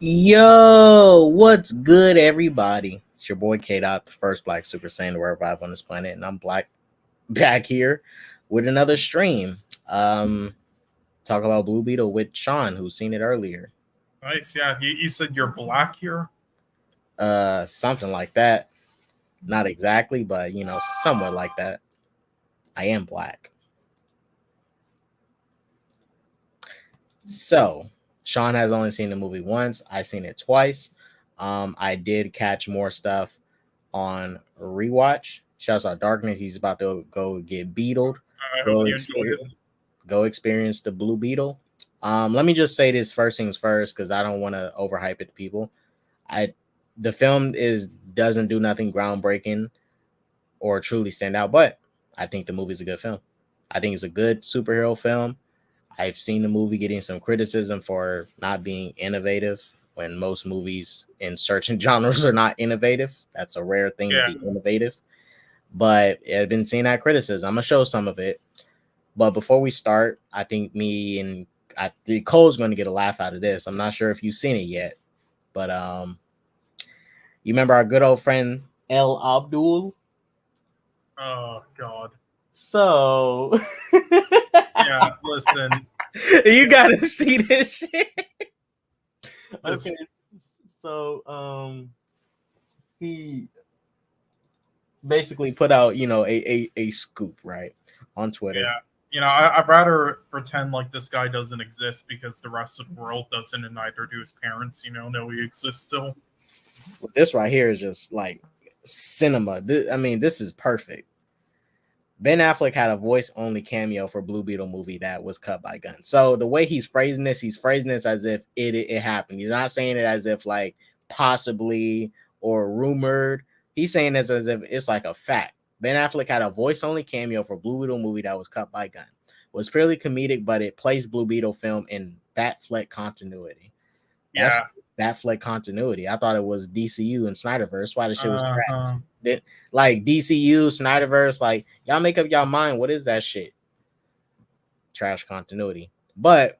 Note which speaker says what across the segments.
Speaker 1: Yo, what's good, everybody? It's your boy K Dot, the first Black Super Saiyan to revive on this planet, and I'm Black back here with another stream. Um, talk about Blue Beetle with Sean, who's seen it earlier.
Speaker 2: Nice, yeah. You said you're black here?
Speaker 1: Something like that. Not exactly, but somewhat like that. I am black. So Sean has only seen the movie once. I've seen it twice. I did catch more stuff on rewatch. Shouts out Darkness. He's about to go get beetled.
Speaker 2: I hope
Speaker 1: Go
Speaker 2: you enjoyed
Speaker 1: experience,
Speaker 2: it.
Speaker 1: go experience the Blue Beetle. Let me just say this first things first, because I don't want to overhype it to people. The film doesn't do nothing groundbreaking or truly stand out, but I think the movie's a good film. I think it's a good superhero film. I've seen the movie getting some criticism for not being innovative when most movies in certain genres are not innovative. That's a rare thing to
Speaker 2: Yeah.
Speaker 1: be innovative. But I've been seeing that criticism. I'm gonna show some of it. But before we start, I think Cole's going to get a laugh out of this. I'm not sure if you've seen it yet, but you remember our good old friend El Abdul?
Speaker 2: Oh God.
Speaker 1: So
Speaker 2: Yeah. Listen.
Speaker 1: you gotta see this shit.
Speaker 2: This,
Speaker 1: Okay, so he basically put out a scoop right on Twitter.
Speaker 2: yeah. I'd rather pretend like this guy doesn't exist because the rest of the world doesn't, and neither do his parents. Know he exists still.
Speaker 1: Well, this right here is just like cinema. This is perfect. Ben Affleck had a voice-only cameo for Blue Beetle movie that was cut by Gunn. So the way he's phrasing this as if it happened. He's not saying it as if like possibly or rumored. He's saying this as if it's like a fact. Ben Affleck had a voice-only cameo for Blue Beetle movie that was cut by Gunn. It was purely comedic, but it placed Blue Beetle film in Batfleck continuity. That's Batfleck continuity. I thought it was DCU and Snyderverse. Why the shit was trash. Like DCU, Snyderverse, like y'all make up y'all mind. What is that shit? Trash continuity. But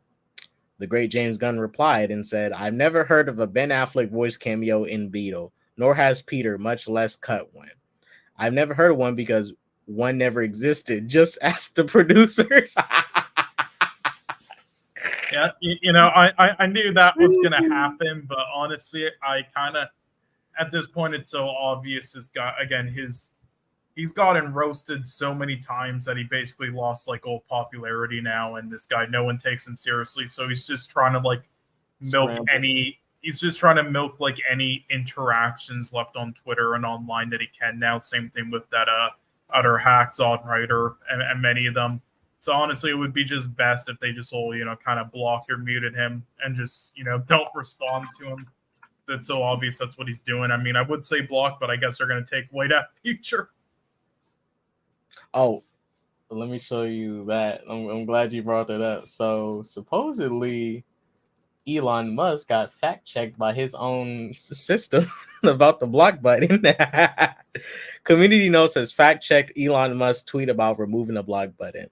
Speaker 1: the great James Gunn replied and said, I've never heard of a Ben Affleck voice cameo in Beetle, nor has Peter, much less cut one. I've never heard of one because one never existed. Just ask the producers.
Speaker 2: Yeah, I knew that was gonna happen, but honestly, I kind of at this point it's so obvious. This guy again, he's gotten roasted so many times that he basically lost like all popularity now, and this guy, no one takes him seriously, so he's just trying to like milk like any interactions left on Twitter and online that he can now. Same thing with that other Hacksaw writer and many of them. So honestly, it would be just best if they just all, kind of blocked or muted him and just, don't respond to him. That's so obvious that's what he's doing. I mean, I would say block, but I guess they're going to take away that feature.
Speaker 1: Oh, let me show you that. I'm glad you brought that up. So supposedly Elon Musk got fact checked by his own system about the block button. Community Notes has fact checked Elon Musk's tweet about removing the block button.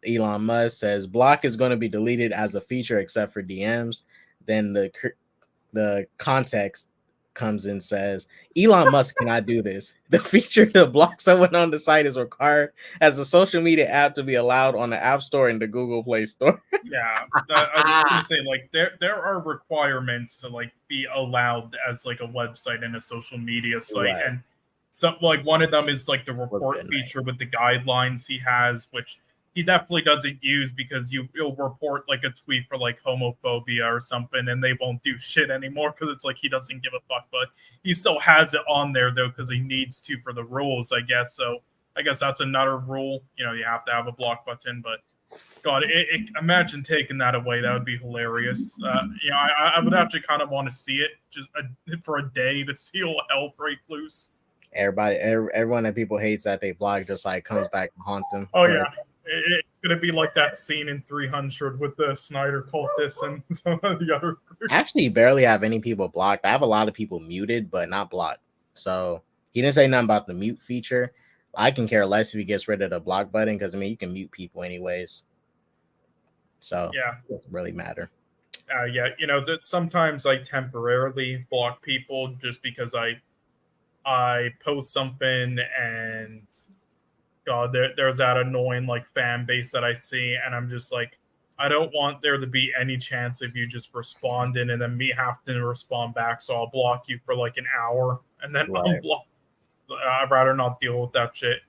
Speaker 1: Elon Musk says block is going to be deleted as a feature except for DMs. Then the context comes and says Elon Musk cannot do this. The feature to block someone on the site is required as a social media app to be allowed on the App Store and the Google Play Store.
Speaker 2: Yeah, I was going to say like there are requirements to like be allowed as like a website and a social media site, right. And some like one of them is like the report feature with the guidelines he has, which he definitely doesn't use because you'll report like a tweet for like homophobia or something and they won't do shit anymore because it's like he doesn't give a fuck, but he still has it on there though because he needs to for the rules, I guess. So I guess that's another rule. You have to have a block button, but God, imagine taking that away. That would be hilarious. I would actually kind of want to see it just for a day to see all hell break loose.
Speaker 1: Everyone that people hates that they block just like comes back and haunt them.
Speaker 2: Oh yeah. It's going to be like that scene in 300 with the Snyder cultists and some of the other groups.
Speaker 1: I actually barely have any people blocked. I have a lot of people muted, but not blocked. So he didn't say nothing about the mute feature. I can care less if he gets rid of the block button because, you can mute people anyways. So
Speaker 2: yeah,
Speaker 1: it doesn't really matter.
Speaker 2: Yeah, that sometimes I temporarily block people just because I post something and God, there's that annoying like fan base that I see, and I'm just like, I don't want there to be any chance of you just responding and then me having to respond back. So I'll block you for like an hour and then unblock. I'd rather not deal with that shit.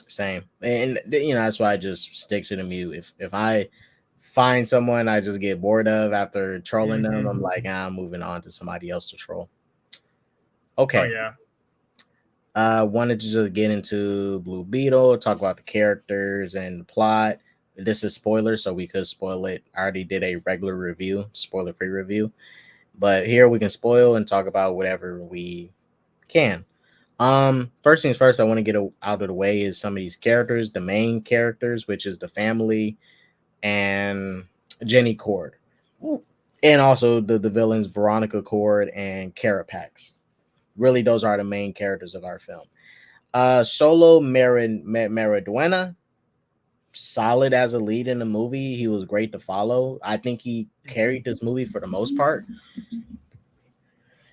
Speaker 1: Same, and that's why I just stick to the mute. If I find someone I just get bored of after trolling them, I'm like, I'm moving on to somebody else to troll. Okay.
Speaker 2: Oh yeah.
Speaker 1: Wanted to just get into Blue Beetle, talk about the characters and the plot. This is spoiler, so we could spoil it. I already did a regular review, spoiler-free review, but here we can spoil and talk about whatever we can. First things first, I want to get out of the way is some of these characters, the main characters, which is the family and Jenny Cord, and also the villains Veronica Cord and Carapax. Really, those are the main characters of our film. Solo Maraduena, solid as a lead in the movie. He was great to follow. I think he carried this movie for the most part.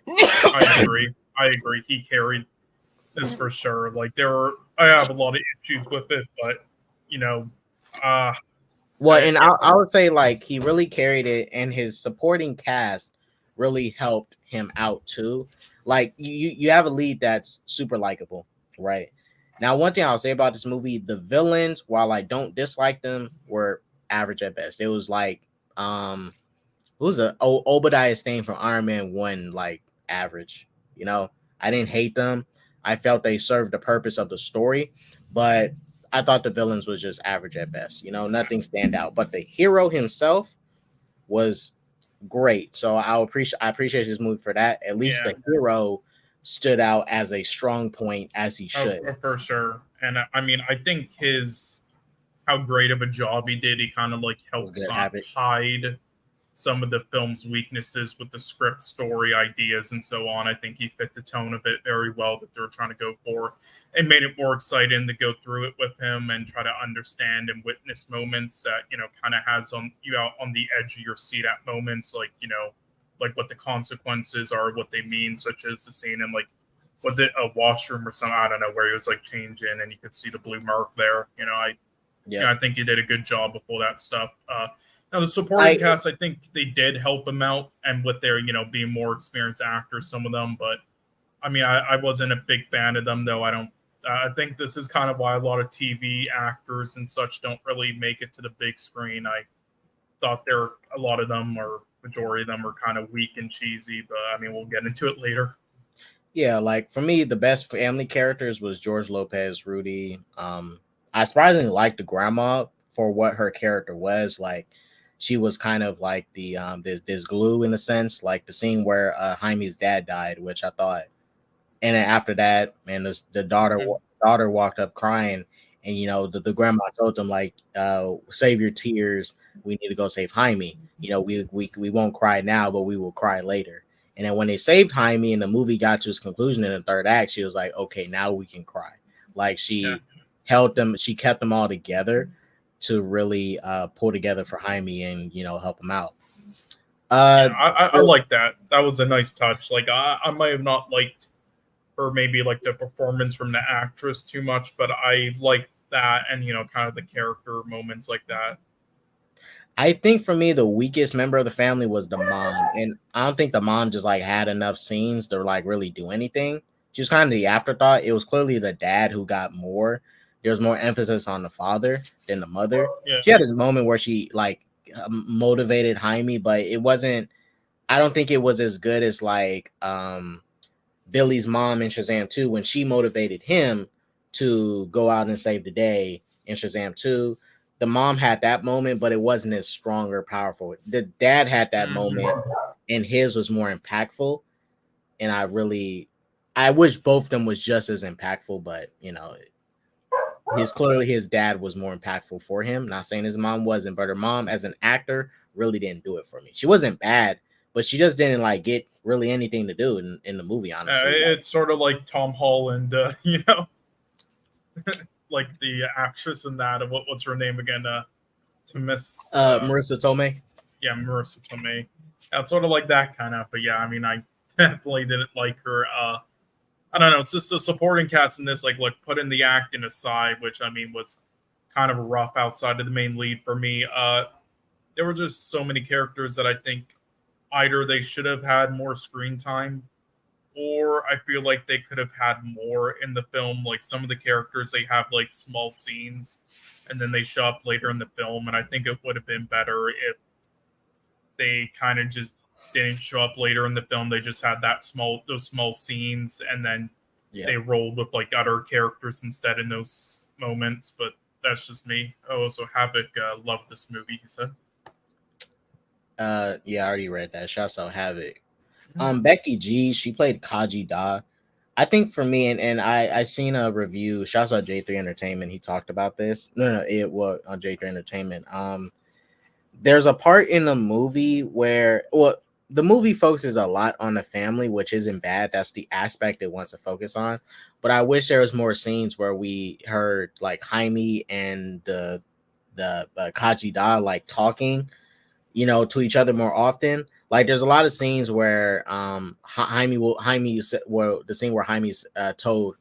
Speaker 2: I agree. He carried this for sure. Like I have a lot of issues with it, but
Speaker 1: well, and I would say like he really carried it, and his supporting cast really helped him out too. Like you have a lead that's super likable, right? Now, one thing I'll say about this movie, the villains, while I don't dislike them, were average at best. It was like who's Obadiah Stane from Iron Man 1, like average. I didn't hate them. I felt they served the purpose of the story, but I thought the villains was just average at best. Nothing stand out. But the hero himself was great. So I appreciate this movie for that. At least the hero stood out as a strong point, as he should.
Speaker 2: Oh, for sure. And I mean, I think how great of a job he did. He kind of like helped hide some of the film's weaknesses with the script, story, ideas, and so on. I think he fit the tone of it very well that they were trying to go for, and made it more exciting to go through it with him and try to understand and witness moments that kind of has you out on the edge of your seat at moments, like like what the consequences are, what they mean, such as the scene in like, was it a washroom or something? I don't know, where he was like changing and you could see the blue mark there. I think he did a good job with all that stuff. Now, the supporting cast, I think they did help him out, and with their, being more experienced actors, some of them. But, I mean, I wasn't a big fan of them, though. I think this is kind of why a lot of TV actors and such don't really make it to the big screen. I thought a lot of them, or majority of them, are kind of weak and cheesy, but, I mean, we'll get into it later.
Speaker 1: Yeah, like, for me, the best family characters was George Lopez, Rudy. I surprisingly liked the grandma for what her character was. Like, she was kind of like the this glue in a sense, like the scene where Jaime's dad died, which I thought. And then after that, man, the daughter walked up crying, and the grandma told them like, "Save your tears. We need to go save Jaime. We won't cry now, but we will cry later." And then when they saved Jaime and the movie got to its conclusion in the third act, she was like, "Okay, now we can cry." Like she held them, she kept them all together to really pull together for Jaime and help him out.
Speaker 2: I like that. That was a nice touch. Like I might have not liked her maybe like the performance from the actress too much, but I like that, and kind of the character moments like that.
Speaker 1: I think for me, the weakest member of the family was the mom, and I don't think the mom just like had enough scenes to like really do anything. She was kind of the afterthought. It was clearly the dad who got more. There was more emphasis on the father than the mother.
Speaker 2: Yeah.
Speaker 1: She had this moment where she like motivated Jaime, but it wasn't. I don't think it was as good as like Billy's mom in Shazam 2 when she motivated him to go out and save the day in Shazam 2. The mom had that moment, but it wasn't as strong or powerful. The dad had that moment, and his was more impactful. And I wish both of them was just as impactful, but clearly his dad was more impactful for him. Not saying his mom wasn't, but her mom as an actor really didn't do it for me. She wasn't bad, but she just didn't like get really anything to do in the movie, honestly.
Speaker 2: It's sort of like Tom Holland, like the actress in that. What's her name again?
Speaker 1: Marissa Tomei.
Speaker 2: Yeah, Marissa Tomei. Yeah, it's sort of like that kind of. But yeah, I mean, I definitely didn't like her. I don't know. It's just the supporting cast in this, like, look, putting the acting aside, which I mean was kind of rough outside of the main lead for me. There were just so many characters that I think either they should have had more screen time, or I feel like they could have had more in the film. Like some of the characters, they have like small scenes, and then they show up later in the film, and I think it would have been better if they kind of just didn't show up later in the film. They just had those small scenes, and then they rolled with like other characters instead in those moments. But that's just me. Oh, so Havoc loved this movie. He said.
Speaker 1: Yeah, I already read that. Shouts out Havoc. Becky G, she played Kaji Da. I think for me, and I seen a review. Shouts out J3 Entertainment. He talked about this. No, it was on J3 Entertainment. There's a part in the movie where, well, the movie focuses a lot on the family, which isn't bad. That's the aspect it wants to focus on. But I wish there was more scenes where we heard like Jaime and the Kaji Da like talking, to each other more often. Like there's a lot of scenes where Jaime well, the scene where Jaime told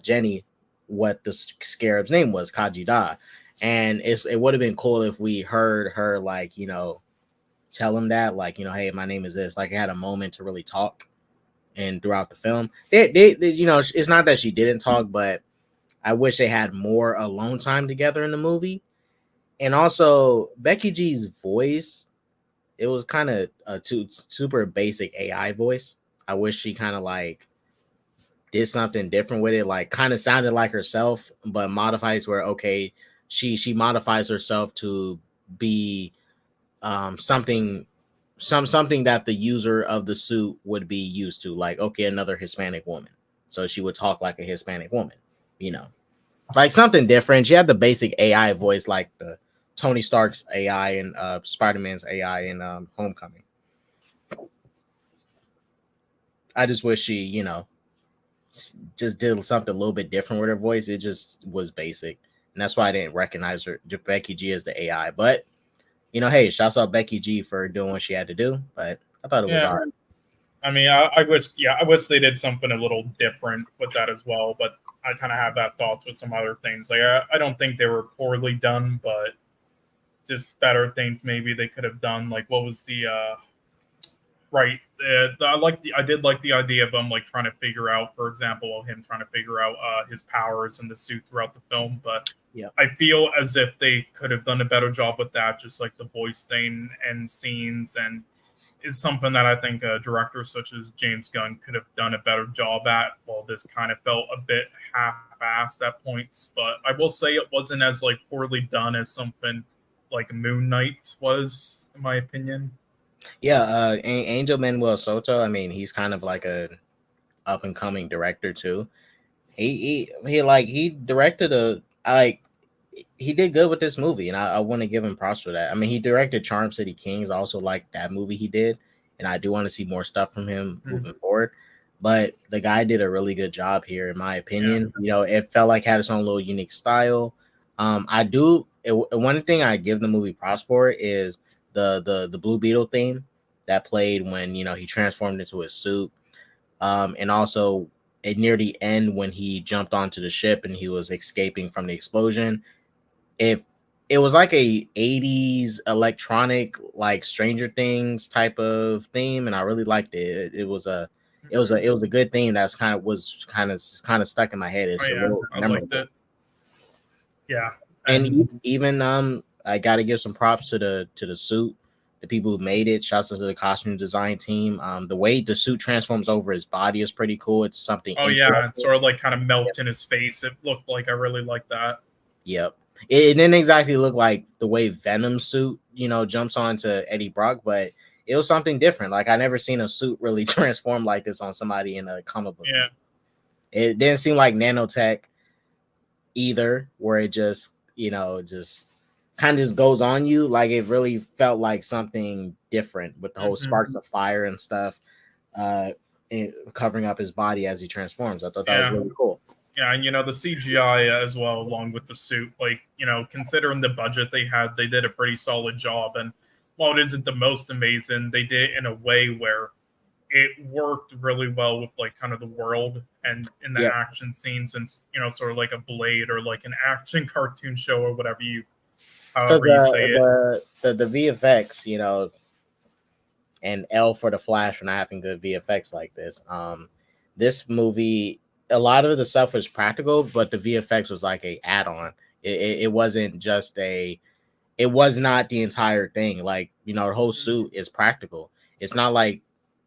Speaker 1: Jenny what the scarab's name was, Kaji Da. And it would have been cool if we heard her like, tell him that, like, hey, my name is this. Like, I had a moment to really talk. And throughout the film, they it's not that she didn't talk, but I wish they had more alone time together in the movie. And also Becky G's voice, it was kind of a super basic AI voice. I wish she kind of like did something different with it, like kind of sounded like herself, but modified to where okay, she modifies herself to be something something that the user of the suit would be used to, like okay, another Hispanic woman. So she would talk like a Hispanic woman, like something different. She had the basic AI voice, like the Tony Stark's AI and Spider-Man's AI in Homecoming. I just wish she, just did something a little bit different with her voice. It just was basic, and that's why I didn't recognize her, Becky G, as the AI. But hey, shouts out Becky G for doing what she had to do. But I thought it was all right.
Speaker 2: I mean, I wish they did something a little different with that as well. But I kind of have that thoughts with some other things. Like I don't think they were poorly done, but just better things maybe they could have done. Like what was the right? I did like the idea of him like trying to figure out, for example, him trying to figure out his powers in the suit throughout the film. But
Speaker 1: yeah,
Speaker 2: I feel as if they could have done a better job with that, just like the voice thing and scenes, and is something that I think directors such as James Gunn could have done a better job at. Well, this kind of felt a bit half-assed at points, but I will say it wasn't as like poorly done as something like Moon Knight was, in my opinion.
Speaker 1: Yeah, Angel Manuel Soto. I mean, he's kind of like a up and coming director too. He directed he did good with this movie, and I want to give him props for that. I mean, he directed Charm City Kings. I also like that movie he did, and I do want to see more stuff from him moving forward. But the guy did a really good job here, in my opinion. Yeah. It felt like it had its own little unique style. One thing I give the movie props for is the Blue Beetle theme that played when he transformed into his suit, and also near the end when he jumped onto the ship and he was escaping from the explosion. If it was like a 80s electronic, like Stranger Things type of theme, and I really liked it. It was a good theme that's kind of stuck in my head. It's
Speaker 2: I liked it. Yeah.
Speaker 1: And even I gotta give some props to the suit, the people who made it. Shouts out to the costume design team. The way the suit transforms over his body is pretty cool. It's something.
Speaker 2: Oh yeah, it sort of like kind of melts in his face. It looked like I really like that.
Speaker 1: Yep. It didn't exactly look like the way Venom's suit, jumps onto Eddie Brock, but it was something different. Like I never seen a suit really transform like this on somebody in a comic book.
Speaker 2: Yeah.
Speaker 1: It didn't seem like nanotech either, where it just just kind of just goes on you. Like it really felt like something different with the whole sparks of fire and stuff, covering up his body as he transforms. I thought that was really cool.
Speaker 2: Yeah, and the CGI as well, along with the suit, like, considering the budget they had, they did a pretty solid job. And while it isn't the most amazing, they did it in a way where it worked really well with like kind of the world and in the action scenes, and sort of like a Blade or like an action cartoon show or whatever however you say it.
Speaker 1: The VFX, and L for the Flash for not having good VFX like this. This movie, a lot of the stuff was practical, but the VFX was like a add-on. It wasn't just it was not the entire thing. Like, the whole suit is practical. It's not like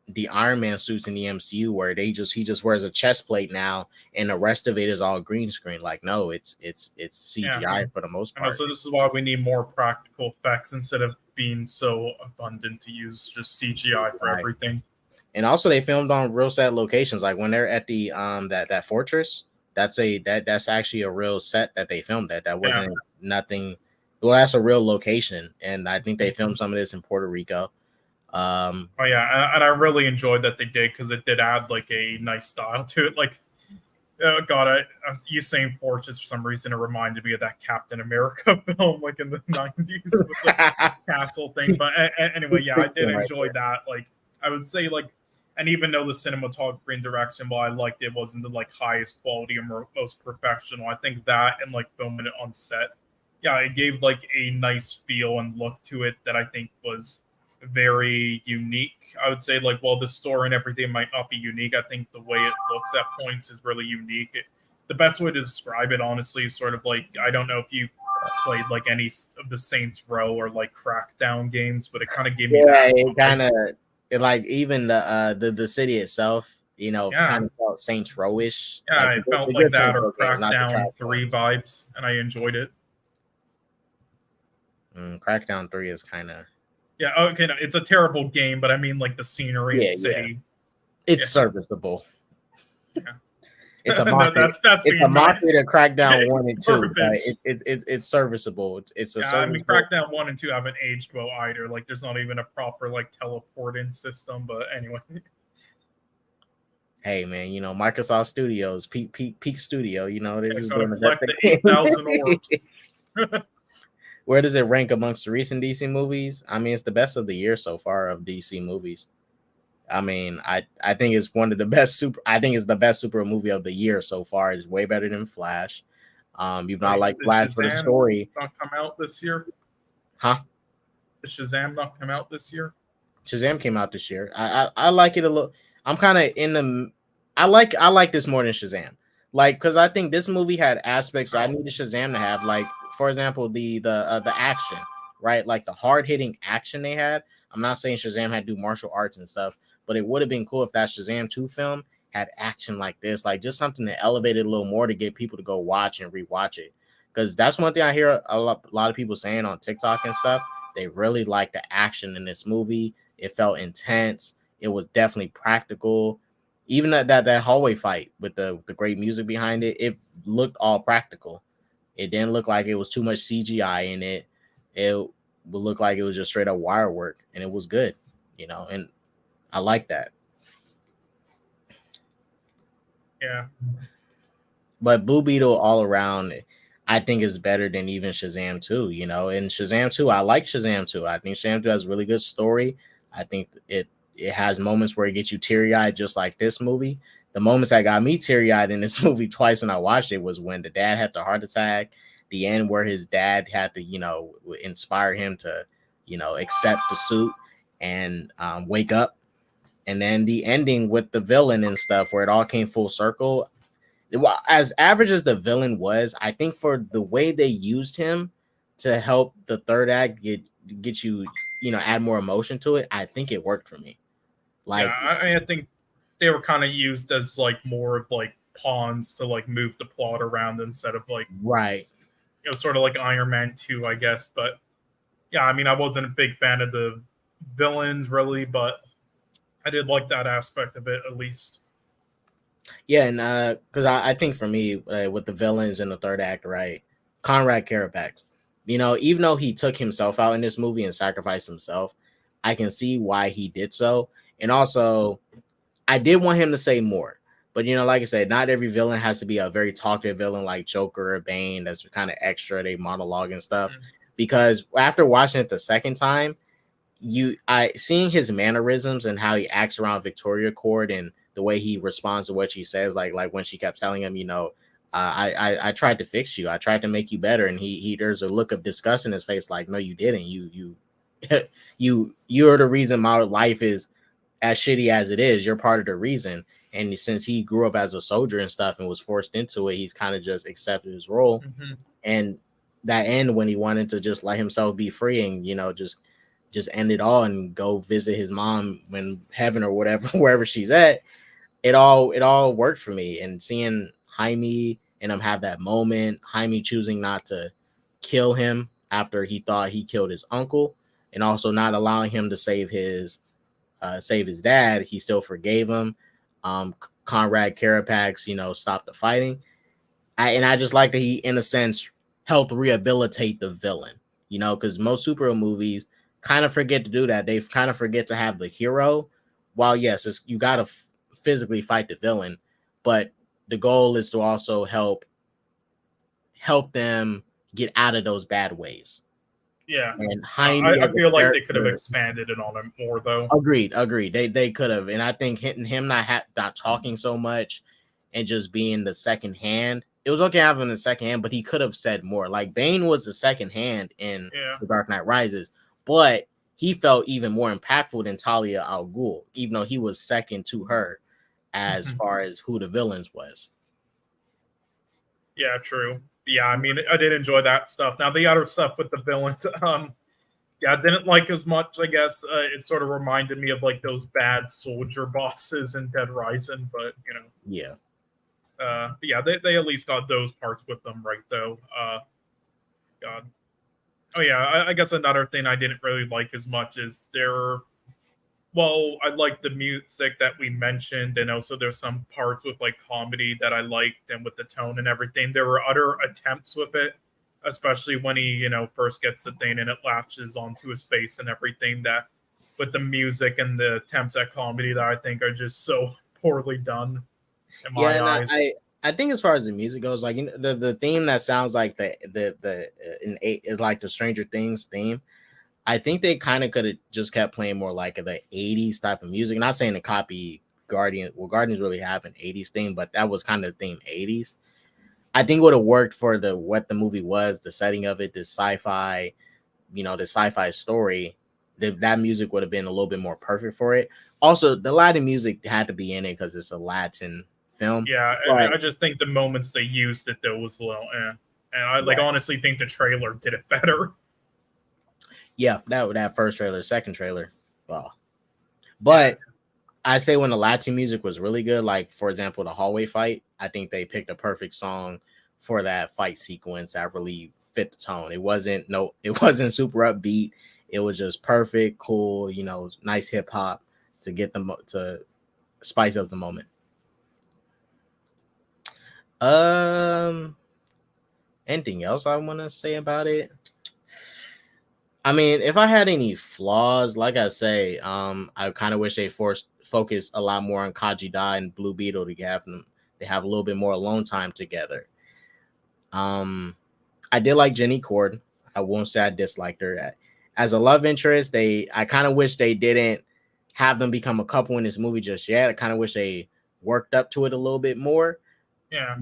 Speaker 1: the Iron Man suits in the MCU where he just wears a chest plate now and the rest of it is all green screen. Like, no, it's CGI for the most part.
Speaker 2: So this is why we need more practical effects instead of being so abundant to use just CGI for everything.
Speaker 1: And also they filmed on real set locations. Like when they're at the that fortress, that's actually a real set that they filmed at. That wasn't nothing. Well, that's a real location, and I think they filmed some of this in Puerto Rico.
Speaker 2: And I really enjoyed that they did, because it did add like a nice style to it. Like, you saying fortress for some reason, it reminded me of that Captain America film, like in the 90s with the castle thing. But anyway, I did enjoy that. Like, I would say, like, and even though the cinematography and direction, while I liked it, wasn't the like highest quality or most professional, I think that and like filming it on set, it gave like a nice feel and look to it that I think was very unique. I would say, like, while the story and everything might not be unique, I think the way it looks at points is really unique. The best way to describe it, honestly, is sort of like, I don't know if you played like any of the Saints Row or like Crackdown games, but it kind of gave me that.
Speaker 1: It kind of like even the city itself, kind of felt Saints Row-ish.
Speaker 2: Yeah, it felt like that, or Crackdown 3 vibes, and I enjoyed it.
Speaker 1: Crackdown 3 is kind of...
Speaker 2: Yeah, okay, no, it's a terrible game, but I mean, like, the scenery and city.
Speaker 1: It's serviceable.
Speaker 2: Yeah.
Speaker 1: It's a mockery. It's a mockery to Crackdown 1 and 2. It's serviceable. It's a
Speaker 2: I mean, Crackdown 1 and 2 haven't aged well either. Like, there's not even a proper like teleport-in system. But anyway.
Speaker 1: Hey man, Microsoft Studios, peak studio. They're just doing
Speaker 2: the 8,000 orbs.
Speaker 1: Where does it rank amongst the recent DC movies? I mean, it's the best of the year so far of DC movies. I mean, I think it's one of the best I think it's the best superhero movie of the year so far. It's way better than Flash. You've not liked Flash for the story.
Speaker 2: Not come out this year?
Speaker 1: Huh?
Speaker 2: Did Shazam not come out this year?
Speaker 1: Shazam came out this year. I like it a little. I'm kind of in the. I like this more than Shazam. Like, because I think this movie had aspects I needed Shazam to have. Like, for example, the action, right? Like the hard hitting action they had. I'm not saying Shazam had to do martial arts and stuff, but it would have been cool if that Shazam 2 film had action like this, like just something that elevated a little more to get people to go watch and rewatch it. Because that's one thing I hear a lot of people saying on TikTok and stuff. They really like the action in this movie. It felt intense. It was definitely practical. Even that hallway fight with the great music behind it, it looked all practical. It didn't look like it was too much CGI in it. It would look like it was just straight up wire work, and it was good, and I like that.
Speaker 2: Yeah.
Speaker 1: But Blue Beetle all around, I think is better than even Shazam 2, And Shazam 2, I like Shazam 2. I think Shazam 2 has a really good story. I think it has moments where it gets you teary-eyed just like this movie. The moments that got me teary-eyed in this movie twice when I watched it was when the dad had the heart attack, the end where his dad had to, inspire him to, accept the suit and wake up. And then the ending with the villain and stuff where it all came full circle. As average as the villain was, I think for the way they used him to help the third act get you, add more emotion to it, I think it worked for me. Like,
Speaker 2: I think they were kind of used as like more of like pawns to like move the plot around instead of like,
Speaker 1: right,
Speaker 2: sort of like Iron Man 2, I guess. But yeah, I mean, I wasn't a big fan of the villains really, but I did like that aspect of it at least.
Speaker 1: Yeah, and because I think for me, with the villains in the third act, right, Conrad Carapax, even though he took himself out in this movie and sacrificed himself, I can see why he did so. And also, I did want him to say more. But like I said, not every villain has to be a very talkative villain like Joker or Bane. That's kind of extra. They monologue and stuff. Because after watching it the second time, seeing his mannerisms and how he acts around Victoria Court and the way he responds to what she says, like when she kept telling him, I tried to fix you, I tried to make you better, and he there's a look of disgust in his face, like, no, you didn't. You're the reason my life is as shitty as it is. You're part of the reason. And since he grew up as a soldier and stuff and was forced into it, he's kind of just accepted his role. And that end when he wanted to just let himself be free and just end it all and go visit his mom in heaven or whatever, wherever she's at. It all worked for me. And seeing Jaime and him have that moment, Jaime choosing not to kill him after he thought he killed his uncle, and also not allowing him to save his dad, he still forgave him. Conrad Carapax, stopped the fighting. I just like that he, in a sense, helped rehabilitate the villain, because most superhero movies kind of forget to do that. They kind of forget to have the hero. While yes, you got to physically fight the villain, but the goal is to also help them get out of those bad ways.
Speaker 2: Yeah,
Speaker 1: and
Speaker 2: I feel like they could have expanded it on it more, though.
Speaker 1: Agreed. They could have, and I think him not talking so much and just being the second hand. It was okay having the second hand, but he could have said more. Like Bane was the second hand in The Dark Knight Rises, but he felt even more impactful than Talia al Ghul, even though he was second to her as far as who the villains was.
Speaker 2: Yeah, true. Yeah, I mean, I did enjoy that stuff. Now, the other stuff with the villains, yeah, I didn't like as much, I guess. It sort of reminded me of, like, those bad soldier bosses in Dead Rising, but,
Speaker 1: Yeah.
Speaker 2: Yeah, they at least got those parts with them right, though. God. Oh, yeah, I guess another thing I didn't really like as much is I like the music that we mentioned, and also there's some parts with like comedy that I liked and with the tone and everything. There were other attempts with it, especially when he, first gets the thing and it latches onto his face and everything, that with the music and the attempts at comedy that I think are just so poorly done in my eyes.
Speaker 1: I think as far as the music goes, like the theme that sounds like is like the Stranger Things theme. I think they kind of could have just kept playing more like the 80s type of music. Not saying to copy Guardians. Well, Guardians really have an 80s theme, but that was kind of the theme 80s. I think would have worked for what the movie was, the setting of it, the sci-fi, the sci-fi story. That music would have been a little bit more perfect for it. Also, the Latin music had to be in it because it's a Latin film.
Speaker 2: Yeah, I just think the moments they used it, though, was a little and I honestly think the trailer did it better.
Speaker 1: Yeah, that first trailer, second trailer. Wow. But I say when the Latin music was really good, like for example, the hallway fight, I think they picked a perfect song for that fight sequence that really fit the tone. It wasn't super upbeat. It was just perfect, cool, nice hip hop to get them to spice up the moment. Anything else I want to say about it? I mean, if I had any flaws, like I say, I kind of wish they focused a lot more on Kajida and Blue Beetle to have them. They have a little bit more alone time together. I did like Jenny Cord. I won't say I disliked her as a love interest. I kind of wish they didn't have them become a couple in this movie just yet. I kind of wish they worked up to it a little bit more.
Speaker 2: Yeah.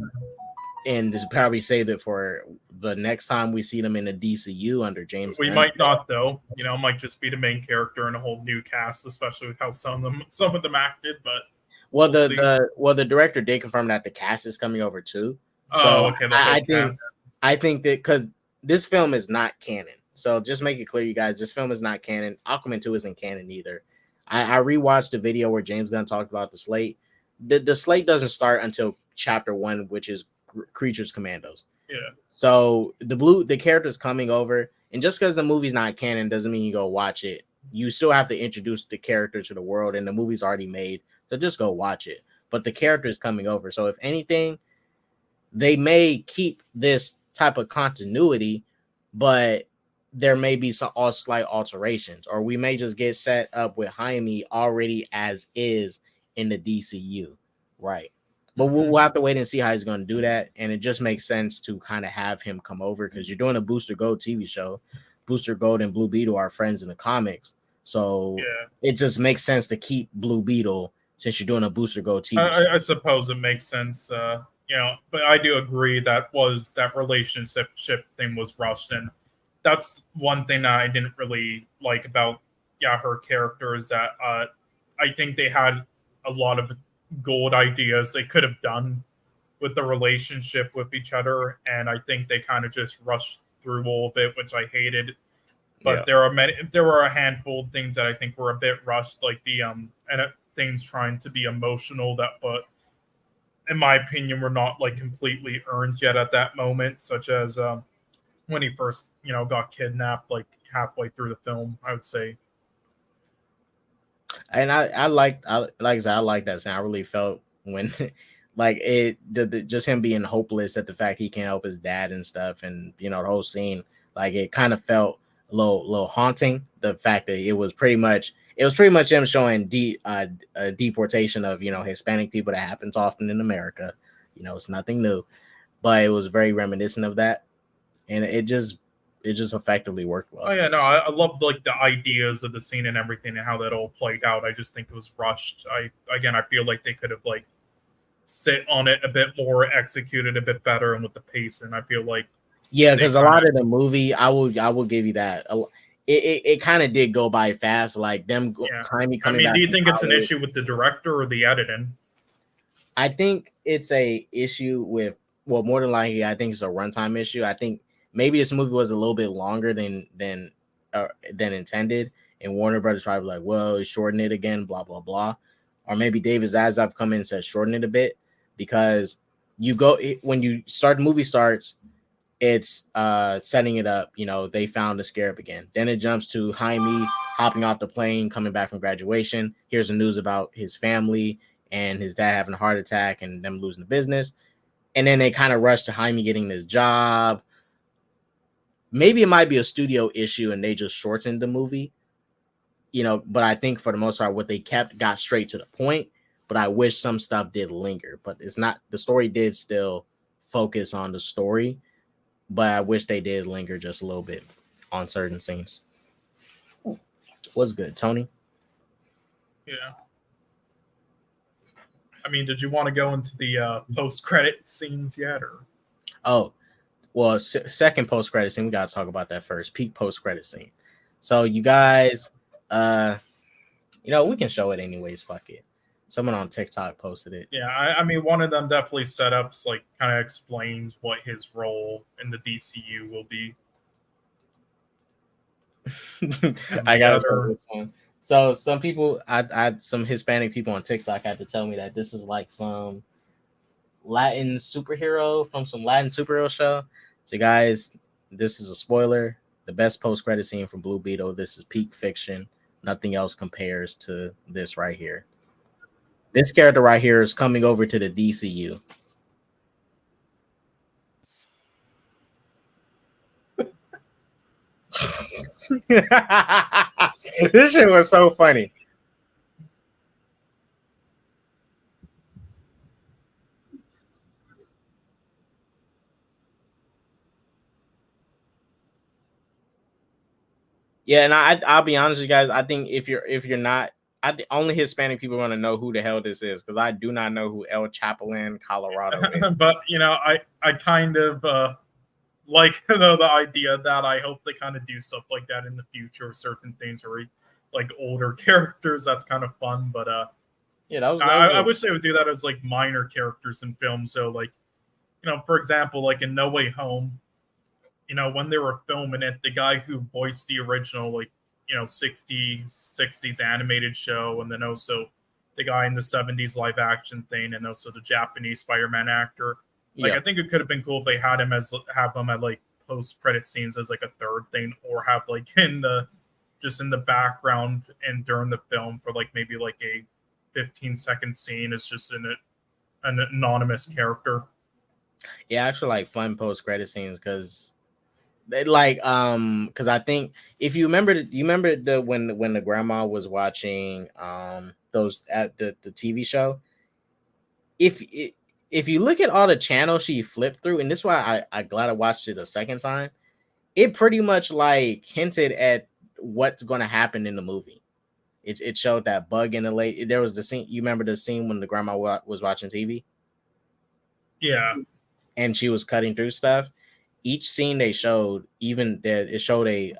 Speaker 1: And just probably save it for the next time we see them in the DCU under James Gunn.
Speaker 2: Might not, though. Might just be the main character in a whole new cast, especially with how some of them acted. But
Speaker 1: the director did confirm that the cast is coming over too. So
Speaker 2: okay.
Speaker 1: I think that because this film is not canon, so just make it clear, you guys, this film is not canon. Aquaman 2 isn't canon either. I rewatched the video where James Gunn talked about the slate. The slate doesn't start until chapter 1, which is Creatures Commandos.
Speaker 2: Yeah.
Speaker 1: So the character's coming over, and just because the movie's not canon doesn't mean you go watch it. You still have to introduce the character to the world, and the movie's already made, so just go watch it. But the character is coming over, so if anything, they may keep this type of continuity, but there may be some slight alterations, or we may just get set up with Jaime already as is in the DCU, right? But we'll have to wait and see how he's going to do that. And it just makes sense to kind of have him come over because you're doing a Booster Gold TV show. Booster Gold and Blue Beetle are friends in the comics. So it just makes sense to keep Blue Beetle since you're doing a Booster Gold TV show.
Speaker 2: I suppose it makes sense. But I do agree that relationship thing was rushed. And that's one thing that I didn't really like about her character is that I think they had a lot of gold ideas they could have done with the relationship with each other, and I think they kind of just rushed through all of it, which I hated. But there were a handful of things that I think were a bit rushed, like the things trying to be emotional but in my opinion were not like completely earned yet at that moment, such as when he first got kidnapped like halfway through the film, I would say.
Speaker 1: And I like I said, I like that scene. I really felt when like just him being hopeless at the fact he can't help his dad and stuff, and the whole scene, like it kind of felt a little haunting. The fact that it was pretty much him showing deportation of Hispanic people that happens often in America. It's nothing new, but it was very reminiscent of that, and it just effectively worked well.
Speaker 2: Oh yeah, no, I loved like the ideas of the scene and everything and how that all played out. I just think it was rushed. I feel like they could have like sit on it a bit more, executed a bit better, and with the pace. And I feel like
Speaker 1: because a lot of the movie, I will give you that. It kind of did go by fast, like them coming back.
Speaker 2: Do you think it's an issue with the director or the editing?
Speaker 1: I think it's a issue with more than likely, I think it's a runtime issue. I think maybe this movie was a little bit longer than intended, and Warner Brothers probably like, well, shorten it again, blah blah blah, or maybe David Zaslav come in and said shorten it a bit because when you start the movie starts, it's setting it up. They found the scarab again. Then it jumps to Jaime hopping off the plane, coming back from graduation. Here's the news about his family and his dad having a heart attack and them losing the business. And then they kind of rush to Jaime getting this job. Maybe it might be a studio issue and they just shortened the movie, but I think for the most part, what they kept got straight to the point, but I wish some stuff did linger, but it's not, the story did still focus on the story, but I wish they did linger just a little bit on certain scenes. What's good, Tony?
Speaker 2: Yeah. Did you want to go into the post-credit scenes yet, or?
Speaker 1: Oh, well, second post-credit scene, we got to talk about that first. Peak post-credit scene. So you guys, we can show it anyways. Fuck it. Someone on TikTok posted it.
Speaker 2: Yeah, one of them definitely setups, like, kind of explains what his role in the DCU will be.
Speaker 1: I got this one. So some people, some Hispanic people on TikTok had to tell me that this is like some Latin superhero from some Latin superhero show. So guys, this is a spoiler. The best post-credit scene from Blue Beetle. This is peak fiction. Nothing else compares to this right here. This character right here is coming over to the DCU. This shit was so funny. Yeah, and I'll be honest with you guys. I think if you're not, only Hispanic people are going to know who the hell this is, because I do not know who El Chapulín, Colorado is.
Speaker 2: But I kind of like the idea that I hope they kind of do stuff like that in the future. Certain things or like older characters, that's kind of fun. But I wish they would do that as like minor characters in films. So like, for example, like in No Way Home, when they were filming it, the guy who voiced the original, like, 60s animated show, and then also the guy in the 70s live action thing, and also the Japanese Spider-Man actor. Like, I think it could have been cool if they had him at like post-credit scenes as like a third thing, or have like in the background and during the film for like maybe like a 15-second scene is just an anonymous character.
Speaker 1: Yeah, actually like fun post-credit scenes because because I think if you remember when the grandma was watching those at the TV show, if if you look at all the channels she flipped through, and this is why I glad I watched it a second time, it pretty much like hinted at what's going to happen in the movie. It showed that bug in the late. There was the scene. You remember the scene when the grandma was watching TV?
Speaker 2: Yeah.
Speaker 1: And she was cutting through stuff. Each scene they showed, even that it showed a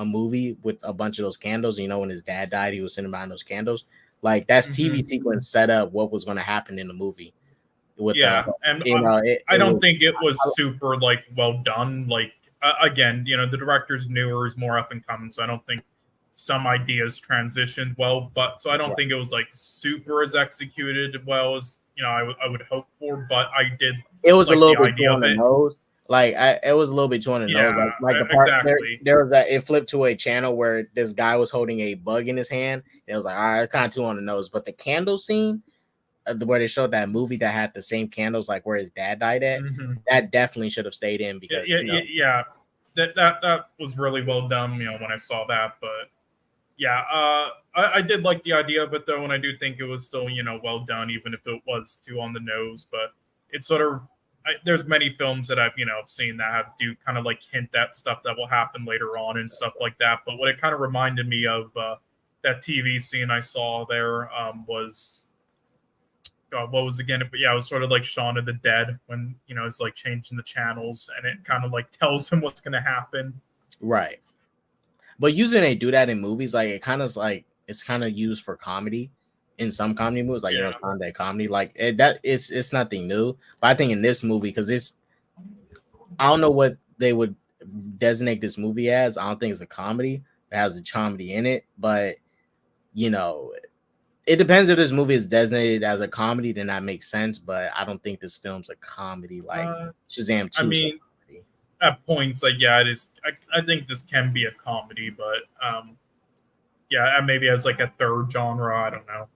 Speaker 1: movie with a bunch of those candles. You know, when his dad died, he was sitting behind those candles. Like that's TV sequence set up what was going to happen in the movie. With
Speaker 2: and I don't think it was super like well done. Like again, you know, the director's newer, is more up and coming, so I don't think some ideas transitioned well. But so I don't think it was like super as executed well as I would hope for. But I did.
Speaker 1: It was like a little bit too on the nose. Like it was a little bit too on the nose. Like the part there was that it flipped to a channel where this guy was holding a bug in his hand. And it was like, all right, kind of too on the nose. But the candle scene, where they showed that movie that had the same candles, like where his dad died at, that definitely should have stayed in because
Speaker 2: that was really well done. You know, when I saw that, but I did like the idea of it though, and I do think it was still well done, even if it was too on the nose. But it's sort of there's many films that I've seen that do kind of like hint at stuff that will happen later on and stuff like that. But what it kind of reminded me of that TV scene I saw there was. What was again? But yeah, it was sort of like Shaun of the Dead when it's like changing the channels and it kind of like tells him what's going to happen.
Speaker 1: Right. But usually they do that in movies, like it kind of like it's kind of used for comedy in some comedy movies, like Sunday comedy, like it's nothing new. But I think in this movie, because I don't know what they would designate this movie as. I don't think it's a comedy. It has a comedy in it, but it depends if this movie is designated as a comedy, then that makes sense. But I don't think this film's a comedy like Shazam 2.
Speaker 2: I mean, at points, like it is. I think this can be a comedy, but maybe as like a third genre. I don't know.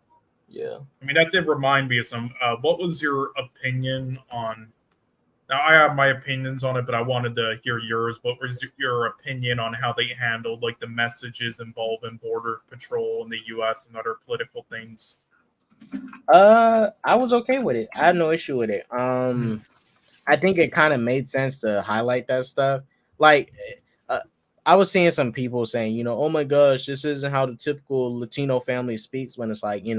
Speaker 1: Yeah,
Speaker 2: I mean that did remind me of some. What was your opinion on? Now I have my opinions on it, but I wanted to hear yours. What was your opinion on how they handled like the messages involving border patrol in the U.S. and other political things?
Speaker 1: I was okay with it. I had no issue with it. I think it kind of made sense to highlight that stuff. Like, I was seeing some people saying, oh my gosh, this isn't how the typical Latino family speaks. When it's like, I'm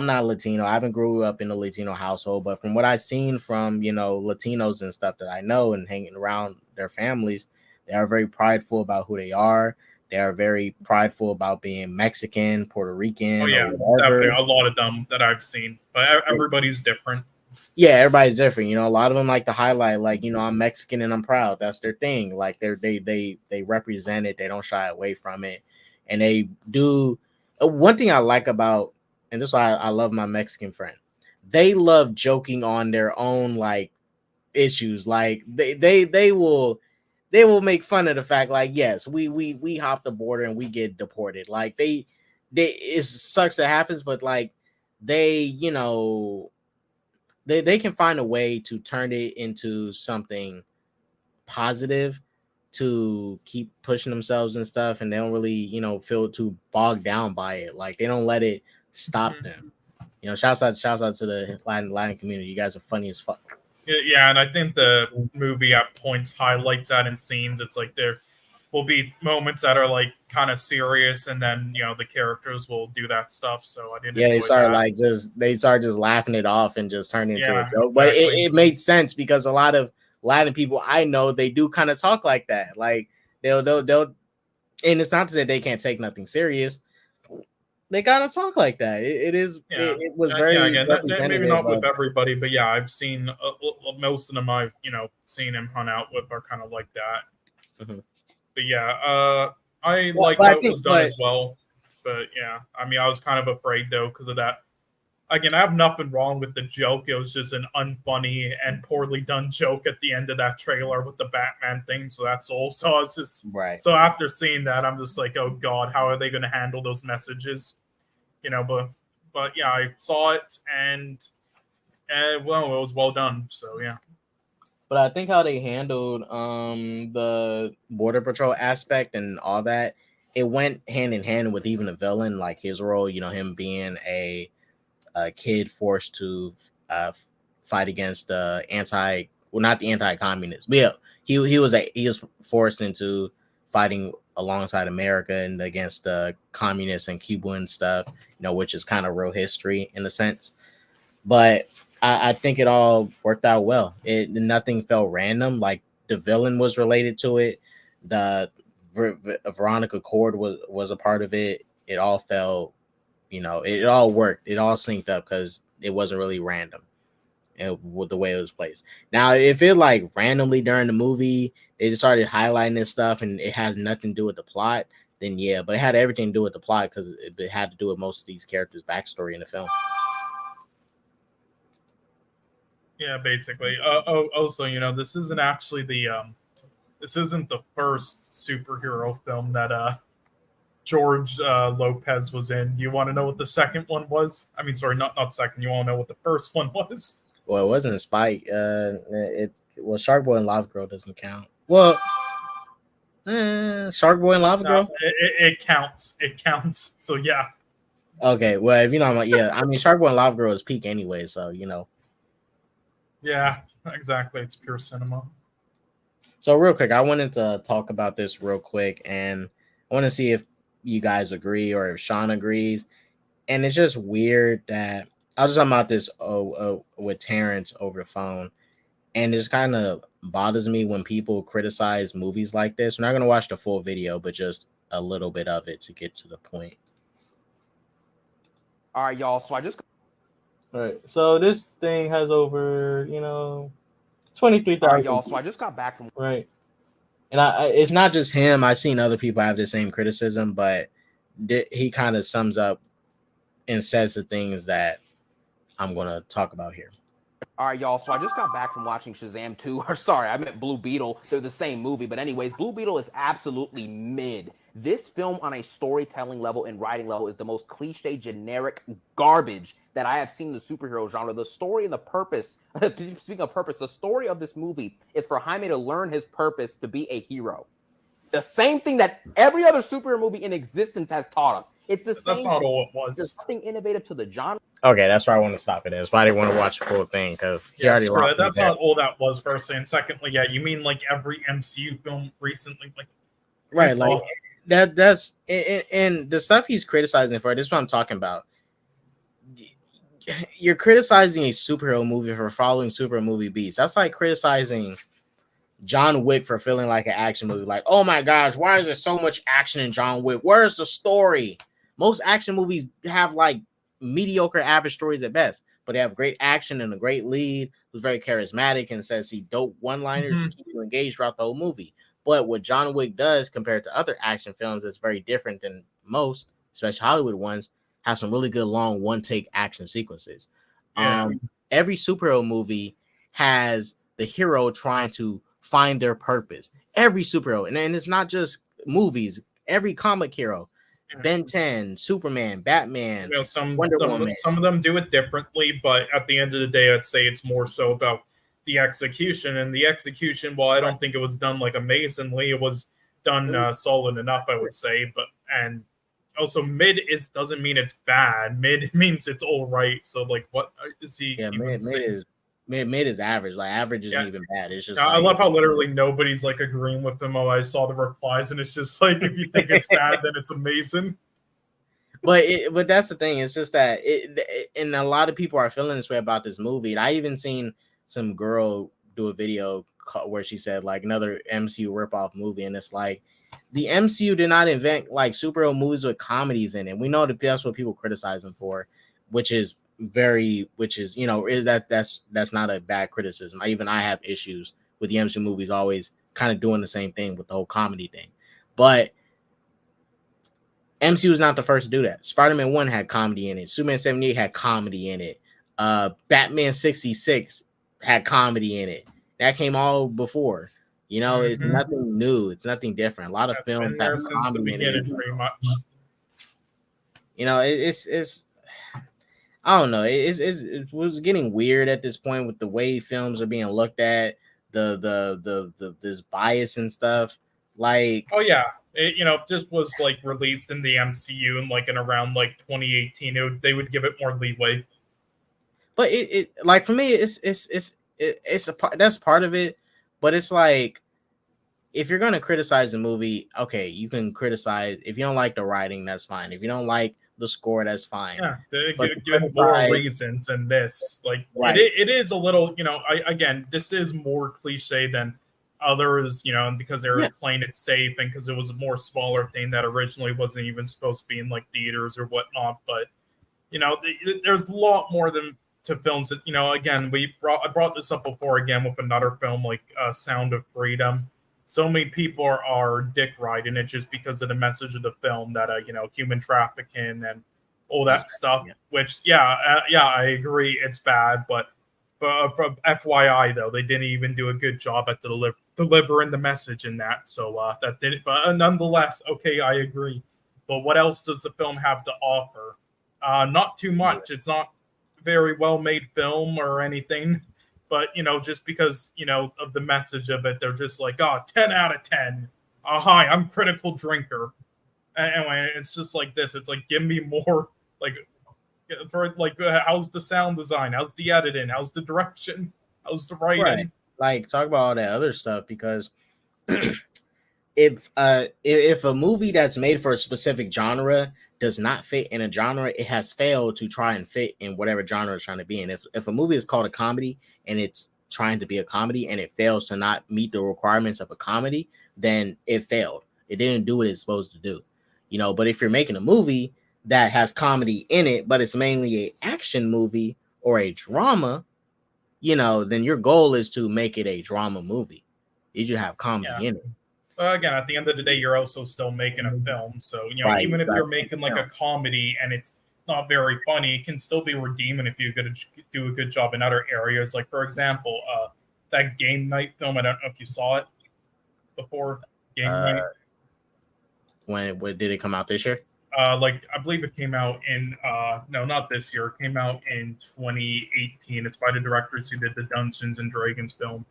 Speaker 1: not Latino. I haven't grew up in a Latino household, but from what I've seen from Latinos and stuff that I know and hanging around their families, they are very prideful about who they are. They are very prideful about being Mexican, Puerto Rican.
Speaker 2: Oh yeah, definitely a lot of them that I've seen, but everybody's different.
Speaker 1: Yeah, everybody's different. A lot of them like to highlight, like, I'm Mexican and I'm proud. That's their thing. Like they represent it. They don't shy away from it, and they do. One thing I like about, and this is why I love my Mexican friend, they love joking on their own like issues. Like they will make fun of the fact, like, yes, we hop the border and we get deported. Like it sucks that happens, but like they can find a way to turn it into something positive to keep pushing themselves and stuff, and they don't really feel too bogged down by it. Like they don't let it stop them. Shouts out to the Latin community. You guys are funny as fuck.
Speaker 2: Yeah, and I think the movie at points highlights that in scenes. It's like there will be moments that are like kind of serious, and then the characters will do that stuff. So I didn't.
Speaker 1: Yeah, they started just laughing it off and just turning into a joke. But it made sense because a lot of Latin people I know, they do kind of talk like that. Like they'll, and it's not to say they can't take nothing serious. They kind of talk like that. It was very
Speaker 2: maybe not with everybody, but yeah, I've seen most of them. I've seen him hung out with are kind of like that. Mm-hmm. But yeah, I like how it was done as well. But yeah, I mean, I was kind of afraid though because of that. Again, I have nothing wrong with the joke. It was just an unfunny and poorly done joke at the end of that trailer with the Batman thing. So that's all. So it's just
Speaker 1: right.
Speaker 2: So after seeing that, I'm just like, oh God, how are they going to handle those messages? But yeah, I saw it and well, it was well done. So yeah.
Speaker 1: But I think how they handled the border patrol aspect and all that, it went hand in hand with even the villain, like his role. Him being a a kid forced to fight against the not the anti-communists, but yeah, he was forced into fighting alongside America and against the communists and Cuba and stuff, which is kind of real history in a sense. But I think it all worked out well. Nothing felt random. Like the villain was related to it. The Veronica Cord was a part of it. It all felt, it all worked. It all synced up because it wasn't really random with the way it was placed. Now, if it like randomly during the movie they just started highlighting this stuff and it has nothing to do with the plot, then yeah. But it had everything to do with the plot because it had to do with most of these characters' backstory in the film.
Speaker 2: Yeah, basically. Also, this isn't actually this isn't the first superhero film that George Lopez was in. You want to know what the second one was? I mean, sorry, not second. You want to know what the first one was?
Speaker 1: Well, it wasn't a Spike. Shark Boy and Lava Girl doesn't count. Well, Shark Boy and Lava Girl.
Speaker 2: It counts. It counts. So yeah.
Speaker 1: Okay, well, if you know, I mean, Shark Boy and Lava Girl is peak anyway, so
Speaker 2: Yeah, exactly. It's pure cinema.
Speaker 1: So real quick, I wanted to talk about this real quick, and I want to see if you guys agree or if Sean agrees. And it's just weird that I was talking about this with Terrence over the phone, and it just kind of bothers me when people criticize movies like this. We're not going to watch the full video, but just a little bit of it to get to the point.
Speaker 3: All right, y'all. So
Speaker 1: all right. So this thing has over, 23,000.
Speaker 3: All right, y'all. So I just got back from
Speaker 1: right. And it's not just him. I've seen other people have the same criticism, but he kind of sums up and says the things that I'm going to talk about here.
Speaker 3: All right, y'all. So I just got back from watching Shazam 2. Or sorry, I meant Blue Beetle. They're the same movie. But anyways, Blue Beetle is absolutely mid. This film on a storytelling level and writing level is the most cliche, generic garbage that I have seen in the superhero genre. The story and the purpose, speaking of purpose, the story of this movie is for Jaime to learn his purpose to be a hero. The same thing that every other superhero movie in existence has taught us. It's the same.
Speaker 2: That's not all it was.
Speaker 3: There's nothing innovative to the genre.
Speaker 1: Okay, that's why I want to stop it. That's why I didn't want to watch the full thing because he already lost.
Speaker 2: That's not all that was. Firstly, and secondly, yeah, you mean like every MCU film recently, like
Speaker 1: right, like that's and the stuff he's criticizing for. This is what I'm talking about. You're criticizing a superhero movie for following superhero movie beats. That's like criticizing John Wick for feeling like an action movie. Like, oh my gosh, why is there so much action in John Wick? Where's the story? Most action movies have like mediocre, average stories at best, but they have great action and a great lead who's very charismatic and says he dope one-liners to keep you engaged throughout the whole movie. But what John Wick does compared to other action films that's very different than most, especially Hollywood ones, have some really good long one-take action sequences.
Speaker 2: Yeah.
Speaker 1: Every superhero movie has the hero trying to find their purpose. Every superhero, and it's not just movies. Every comic hero, Ben 10, Superman, Batman, Wonder Woman.
Speaker 2: Some of them do it differently, but at the end of the day, I'd say it's more so about the execution. And the execution, while I don't think it was done like amazingly, it was done solid enough, I would say. And also mid doesn't mean it's bad. Mid means it's all right. So like, what is he?
Speaker 1: Yeah, mid is average. Like average isn't even bad. It's just
Speaker 2: I love how literally nobody's like agreeing with him. Oh, I saw the replies, and it's just like if you think it's bad, then it's amazing.
Speaker 1: But that's the thing. It's just that and a lot of people are feeling this way about this movie. And I even seen some girl do a video where she said like another MCU ripoff movie, and it's like the MCU did not invent like superhero movies with comedies in it. We know that that's what people criticize them for, which is that's not a bad criticism. I have issues with the MCU movies always kind of doing the same thing with the whole comedy thing, but MCU is not the first to do that. Spider-Man 1 had comedy in it. Superman 78 had comedy in it. Batman 66 had comedy in it. That came all before. It's nothing new. It's nothing different. A lot of films have comedy in it.
Speaker 2: Pretty much.
Speaker 1: It's I don't know. It was getting weird at this point with the way films are being looked at, the this bias and stuff. Like,
Speaker 2: oh yeah, it just was like released in the MCU and like in around like 2018. They would give it more leeway.
Speaker 1: But it like for me, it's a part that's part of it. But it's like if you're gonna criticize the movie, okay, you can criticize. If you don't like the writing, that's fine. If you don't like the score, that's fine.
Speaker 2: Yeah,
Speaker 1: But
Speaker 2: give more reasons than this. Like
Speaker 1: right.
Speaker 2: it is a little, again, this is more cliche than others, and because they were playing it safe and because it was a more smaller thing that originally wasn't even supposed to be in like theaters or whatnot. But there's a lot more than to films that again I brought this up before again with another film like Sound of Freedom. So many people are dick riding it just because of the message of the film that human trafficking and all that stuff. Which I agree it's bad, but from FYI though they didn't even do a good job at delivering the message in that. So that didn't. But nonetheless, okay, I agree. But what else does the film have to offer? Not too much. It's not very well made film or anything. But, just because, of the message of it, they're just like, 10 out of 10. Hi, I'm critical drinker. Anyway, it's just like this. It's like, give me more, how's the sound design? How's the editing? How's the direction? How's the writing?
Speaker 1: Right. Like, talk about all that other stuff because if a movie that's made for a specific genre does not fit in a genre, it has failed to try and fit in whatever genre it's trying to be in. If a movie is called a comedy and it's trying to be a comedy and it fails to not meet the requirements of a comedy, then it failed. It didn't do what it's supposed to do. But if you're making a movie that has comedy in it, but it's mainly an action movie or a drama, then your goal is to make it a drama movie. You should have comedy in it.
Speaker 2: Again, at the end of the day, you're also still making a film. So,
Speaker 1: right,
Speaker 2: even if you're making like a comedy and it's not very funny, it can still be redeeming if you're going to do a good job in other areas. Like, for example, that Game Night film. I don't know if you saw it before. Game Night.
Speaker 1: When did it come out this year?
Speaker 2: I believe it came out in no, not this year. It came out in 2018. It's by the directors who did the Dungeons and Dragons film.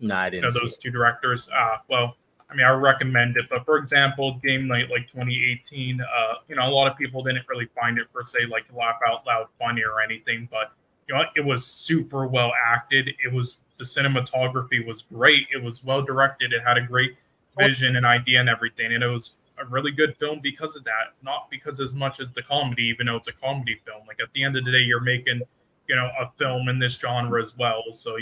Speaker 1: No, I didn't.
Speaker 2: Those two directors. Well, I mean, I recommend it. But for example, Game Night, like 2018, a lot of people didn't really find it per se like laugh out loud funny or anything. But it was super well acted. The cinematography was great. It was well directed. It had a great vision and idea and everything. And it was a really good film because of that. Not because as much as the comedy, even though it's a comedy film. Like at the end of the day, you're making a film in this genre as well. So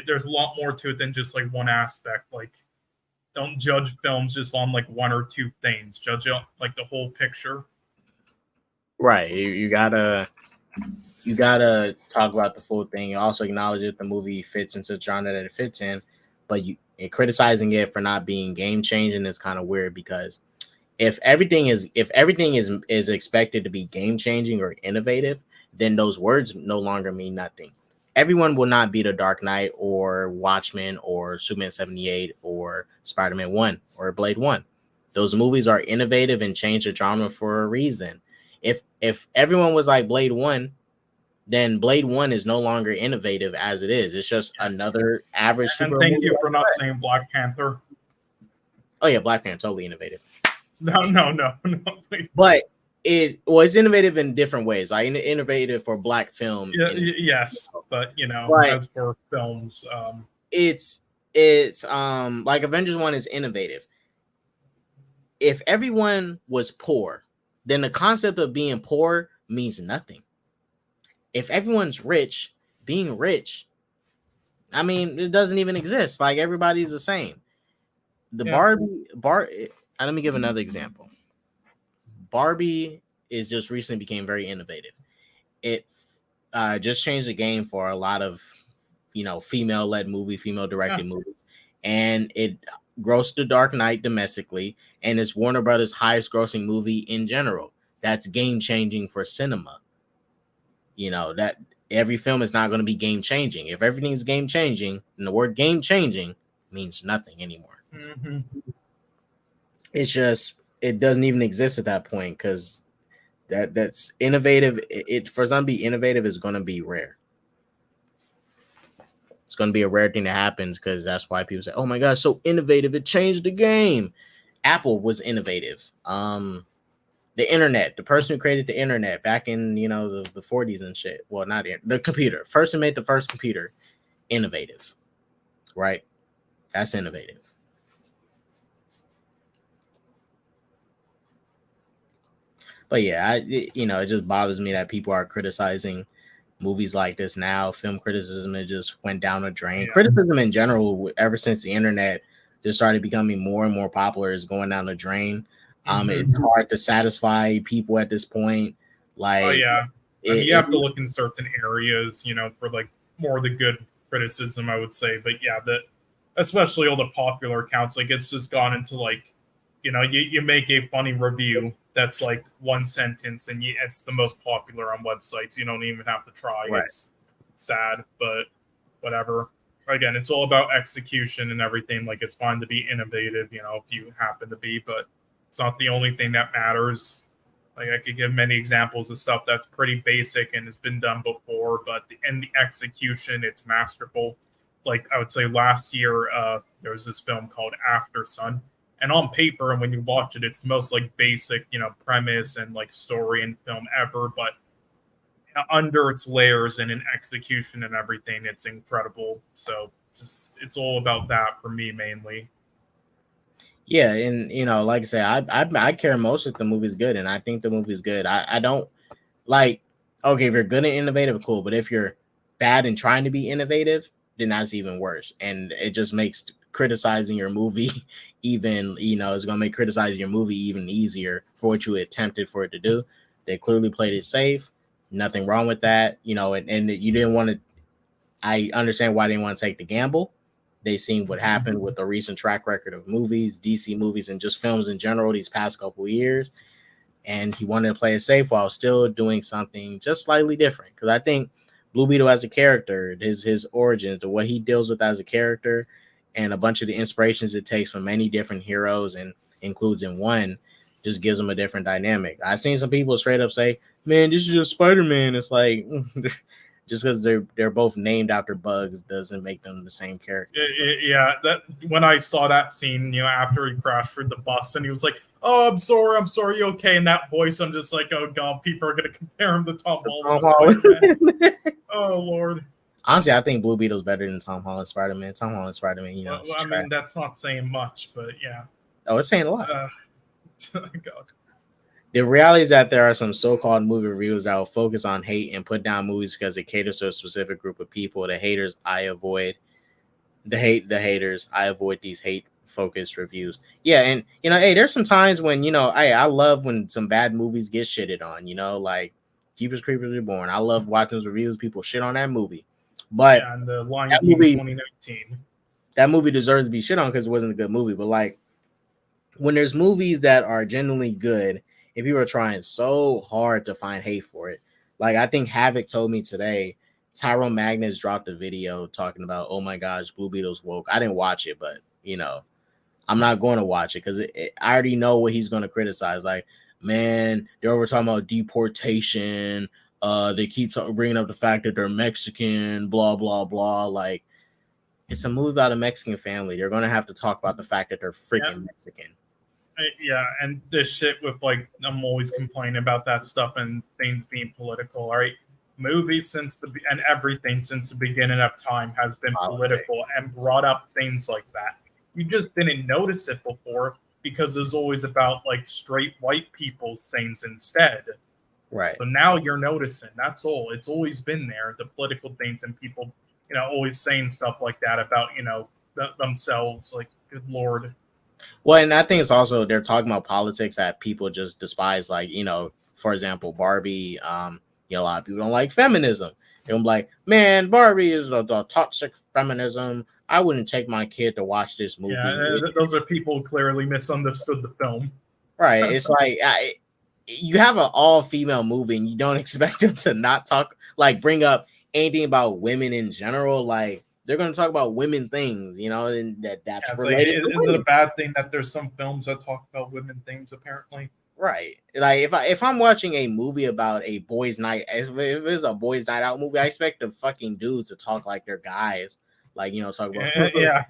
Speaker 2: there's a lot more to it than just like one aspect. Like, don't judge films just on like one or two things. Judge it like the whole picture.
Speaker 1: Right. You gotta talk about the full thing. You also acknowledge that the movie fits into the genre that it fits in, but criticizing it for not being game changing is kind of weird because if everything is expected to be game changing or innovative, then those words no longer mean nothing. Everyone will not be The Dark Knight or Watchmen or Superman 78 or Spider-Man 1 or Blade 1. Those movies are innovative and change the genre for a reason. If everyone was like Blade 1, then Blade 1 is no longer innovative as it is. It's just another average
Speaker 2: superhero. And thank you for not saying Black Panther.
Speaker 1: Oh yeah, Black Panther, totally innovative.
Speaker 2: No.
Speaker 1: But it's innovative in different ways. Like innovative for Black film.
Speaker 2: Yes, but as for films,
Speaker 1: it's like Avengers 1 is innovative. If everyone was poor, then the concept of being poor means nothing. If everyone's rich, being rich, I mean, it doesn't even exist. Like everybody's the same. Let me give another example. Barbie is just recently became very innovative. It just changed the game for a lot of female-led female-directed movies, and it grossed The Dark Knight domestically, and it's Warner Brothers' highest-grossing movie in general. That's game-changing for cinema. That every film is not going to be game-changing. If everything is game-changing, then the word game-changing means nothing anymore.
Speaker 2: Mm-hmm.
Speaker 1: It's just it doesn't even exist at that point because that's innovative. For something to be innovative is going to be rare. It's going to be a rare thing that happens because that's why people say, "Oh my God, so innovative! It changed the game." Apple was innovative. the internet, the person who created the internet back in, you know, the 40s and shit. Well, not the computer. First who made the first computer. Innovative, right? That's innovative. But yeah, it just bothers me that people are criticizing movies like this now. Film criticism, it just went down the drain. Yeah. Criticism in general, ever since the internet just started becoming more and more popular, is going down the drain. It's hard to satisfy people at this point. Like,
Speaker 2: oh yeah, you have to look in certain areas, you know, for like more of the good criticism, I would say. But yeah, especially all the popular accounts, like it's just gone into like, you know, you make a funny review that's like one sentence and it's the most popular on websites. You don't even have to try. Right. It's sad, but whatever. Again, it's all about execution and everything. Like, it's fine to be innovative, you know, if you happen to be, but it's not the only thing that matters. Like, I could give many examples of stuff that's pretty basic and has been done before, but in the execution, it's masterful. Like, I would say last year, there was this film called After Sun. And on paper, and when you watch it, it's the most like basic, you know, premise and like story and film ever. But under its layers and in execution and everything, it's incredible. So it's all about that for me mainly.
Speaker 1: Yeah, and you know, like I say, I care most if the movie's good, and I think the movie's good. I don't like, okay, if you're good and innovative, cool. But if you're bad and trying to be innovative, then that's even worse. And it just makes criticizing your movie even, you know, it's gonna make criticizing your movie even easier for what you attempted for it to do. They clearly played it safe, nothing wrong with that, you know, and you didn't want to. I understand why they didn't want to take the gamble. They seen what happened with the recent track record of movies, DC movies, and just films in general these past couple of years, and he wanted to play it safe while still doing something just slightly different. Because I think Blue Beetle as a character, his origins, the way he deals with as a character, and a bunch of the inspirations it takes from many different heroes and includes in one, just gives them a different dynamic. I've seen some people straight up say, man, this is just Spider-Man. It's like, just because they're both named after bugs doesn't make them the same character.
Speaker 2: Yeah, that when I saw that scene, you know, after he crashed through the bus and he was like, oh, I'm sorry, you okay? In that voice, I'm just like, oh god, people are gonna compare him to Tom Holland. Oh Lord.
Speaker 1: Honestly, I think Blue Beetle's better than Tom Holland Spider-Man. Tom Holland Spider-Man, you know.
Speaker 2: Well, I mean, that's not saying much, but yeah.
Speaker 1: Oh, it's saying a lot.
Speaker 2: God.
Speaker 1: The reality is that there are some so-called movie reviews that will focus on hate and put down movies because it caters to a specific group of people. The haters, I avoid. The haters, I avoid these hate-focused reviews. Yeah, and you know, hey, there's some times when, you know, I love when some bad movies get shitted on. You know, like Jeepers Creepers Reborn. I love watching those reviews. People shit on that movie. But
Speaker 2: yeah, and the Lion King 2019.
Speaker 1: That movie deserves to be shit on because it wasn't a good movie. But like, when there's movies that are genuinely good and people are trying so hard to find hate for it, like I think Havoc told me today, Tyrone Magnus dropped a video talking about, oh my gosh, Blue Beetle's woke. I didn't watch it, but you know, I'm not going to watch it because I already know what he's going to criticize. Like, man, they're over talking about deportation. They keep bringing up the fact that they're Mexican, blah, blah, blah. Like, it's a movie about a Mexican family. They're going to have to talk about the fact that they're freaking Mexican.
Speaker 2: Yeah, and this shit with, like, I'm always complaining about that stuff and things being political, all right? Movies and everything since the beginning of time has been political and brought up things like that. You just didn't notice it before because it was always about, like, straight white people's things instead.
Speaker 1: Right.
Speaker 2: So now you're noticing. That's all. It's always been there, the political things, and people, you know, always saying stuff like that about, you know, themselves. Like, good Lord.
Speaker 1: Well, and I think it's also they're talking about politics that people just despise. Like, you know, for example, Barbie. You know, a lot of people don't like feminism. They're like, man, Barbie is the toxic feminism. I wouldn't take my kid to watch this movie.
Speaker 2: Yeah, those are people who clearly misunderstood the film.
Speaker 1: Right. It's like you have an all-female movie and you don't expect them to not talk, like bring up anything about women in general. Like, they're going to talk about women things, you know, and that's related.
Speaker 2: Like, is it a bad thing that there's some films that talk about women things, apparently?
Speaker 1: Right. Like, if I'm watching a movie about a boys' night, if it's a boys' night out movie, I expect the fucking dudes to talk like they're guys. Like, you know, talk about
Speaker 2: yeah.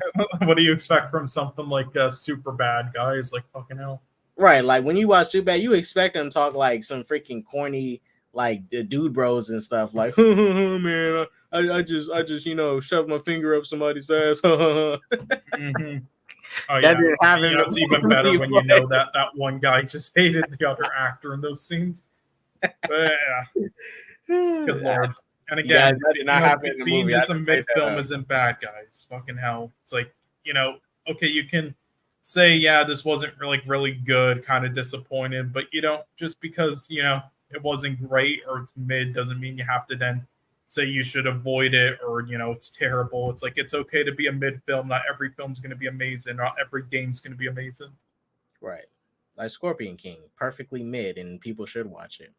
Speaker 2: What do you expect from something like Super Bad, guys? Like, fucking hell.
Speaker 1: Right, like when you watch Superbad, you expect them to talk like some freaking corny, like the dude bros and stuff. Like, man, I just shoved my finger up somebody's ass.
Speaker 2: Mm-hmm. Oh
Speaker 1: That
Speaker 2: yeah,
Speaker 1: didn't happen.
Speaker 2: it's even better when you know that one guy just hated the other actor in those scenes. But yeah, good lord. And again,
Speaker 1: that did not happen in the
Speaker 2: being
Speaker 1: movie.
Speaker 2: just a mid film isn't bad, guys. Fucking hell, it's like okay, you can say this wasn't really good, kind of disappointed, but you don't just because it wasn't great or it's mid doesn't mean you have to then say you should avoid it or it's terrible. It's like it's okay to be a mid film. Not every film's going to be amazing. Not every game's going to be amazing.
Speaker 1: Right, like Scorpion King, perfectly mid, and people should watch it.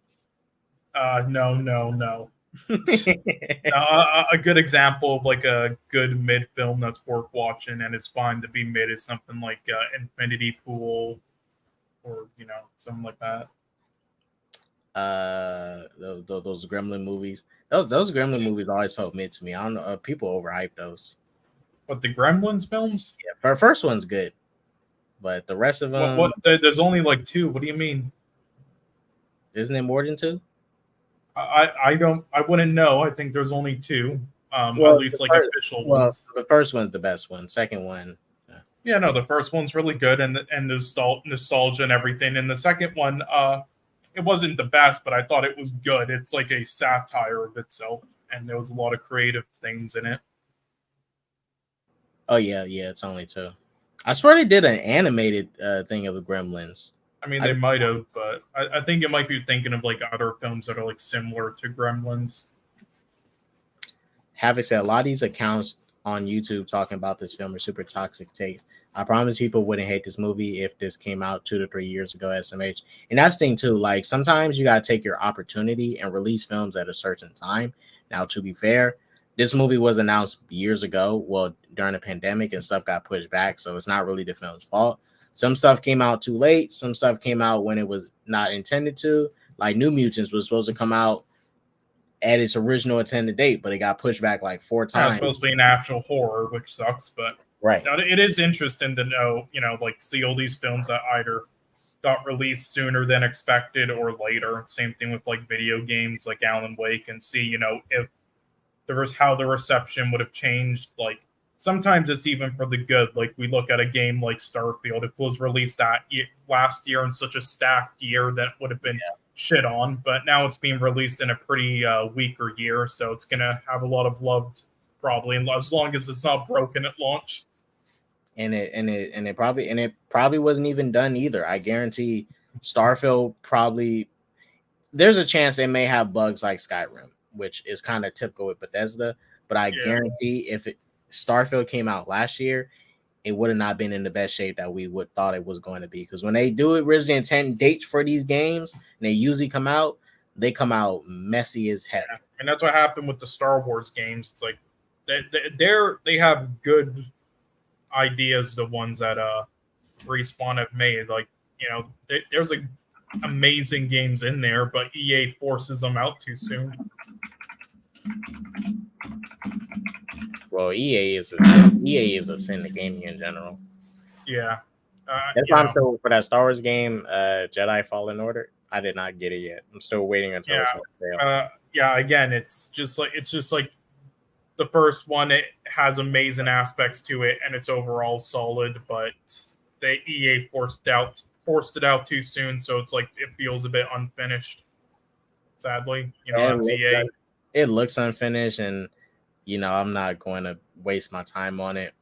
Speaker 2: No. A good example of like a good mid film that's worth watching and it's fine to be mid is something like Infinity Pool or something like that.
Speaker 1: Those Gremlin movies. Those Gremlin movies always felt mid to me. I don't know. People overhype those.
Speaker 2: But the Gremlins films?
Speaker 1: Yeah, first one's good, but the rest of them.
Speaker 2: There's only like 2. What do you mean?
Speaker 1: Isn't it more than 2?
Speaker 2: I wouldn't know. I think there's only 2. At least like official ones.
Speaker 1: The first one's the best one. Second one.
Speaker 2: Yeah, no, the first one's really good and nostalgia and everything. And the second one, it wasn't the best, but I thought it was good. It's like a satire of itself, and there was a lot of creative things in it.
Speaker 1: Oh yeah, it's only 2. I swear they did an animated thing of the Gremlins.
Speaker 2: I mean, they might have, but I think it might be thinking of like other films that are like similar to Gremlins.
Speaker 1: Havoc said a lot of these accounts on YouTube talking about this film are super toxic takes. I promise people wouldn't hate this movie if this came out 2 to 3 years ago, SMH. And that's the thing too, like sometimes you gotta take your opportunity and release films at a certain time. Now, to be fair, this movie was announced years ago, well, during the pandemic, and stuff got pushed back, so it's not really the film's fault. Some stuff came out too late, some stuff came out when it was not intended to. Like New Mutants was supposed to come out at its original intended date, but it got pushed back like 4 times.
Speaker 2: It's supposed to be an actual horror, which sucks, but
Speaker 1: right.
Speaker 2: It is interesting to know, like see all these films that either got released sooner than expected or later. Same thing with like video games like Alan Wake, and see, if there was how the reception would have changed. Like sometimes it's even for the good. Like we look at a game like Starfield, it was released last year in such a stacked year that would have been shit on, but now it's being released in a pretty weaker year, so it's gonna have a lot of love probably, and as long as it's not broken at launch.
Speaker 1: And it probably wasn't even done either. I guarantee Starfield probably, there's a chance it may have bugs like Skyrim, which is kind of typical with Bethesda, but I guarantee if Starfield came out last year, it would have not been in the best shape that we would thought it was going to be. Because when they do it, originally intended dates for these games, and they usually come out messy as heck.
Speaker 2: Yeah. And that's what happened with the Star Wars games. It's like they have good ideas, the ones that Respawn have made. Like there's like amazing games in there, but EA forces them out too soon.
Speaker 1: Well, EA is a sin to gaming in general.
Speaker 2: Yeah,
Speaker 1: that's why I'm still for that Star Wars game, Jedi Fallen Order. I did not get it yet. I'm still waiting until it's on sale.
Speaker 2: Again, it's just like the first one. It has amazing aspects to it, and it's overall solid. But the EA forced it out too soon, so it's like it feels a bit unfinished. Sadly, it's EA.
Speaker 1: It looks unfinished, and I'm not going to waste my time on it.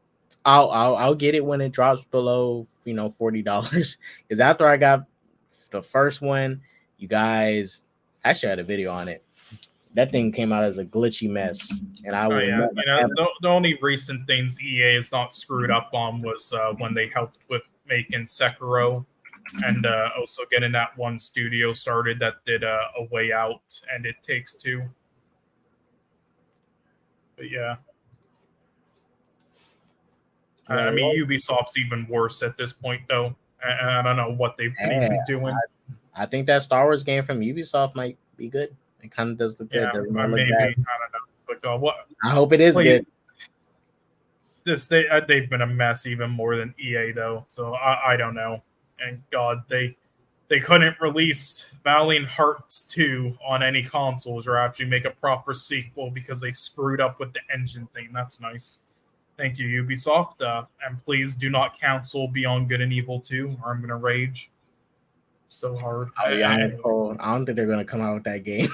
Speaker 1: I'll get it when it drops below $40. Because after I got the first one, you guys actually had a video on it. That thing came out as a glitchy mess, and
Speaker 2: the only recent things EA is not screwed up on was when they helped with making Sekiro, and also getting that one studio started that did A Way Out and It Takes Two. But yeah. I mean, Ubisoft's even worse at this point, though. I don't know what they've been even doing.
Speaker 1: I think that Star Wars game from Ubisoft might be good. It kind of does look good.
Speaker 2: Yeah, maybe. I don't know. But what?
Speaker 1: I hope it is good.
Speaker 2: They've been a mess even more than EA, though. So I don't know. and God, they couldn't release Valiant Hearts 2 on any consoles or actually make a proper sequel because they screwed up with the engine thing. That's nice. Thank you, Ubisoft. And please do not cancel Beyond Good and Evil 2, or I'm going to rage so hard.
Speaker 1: Oh, yeah, I don't think they're going to come out with that game.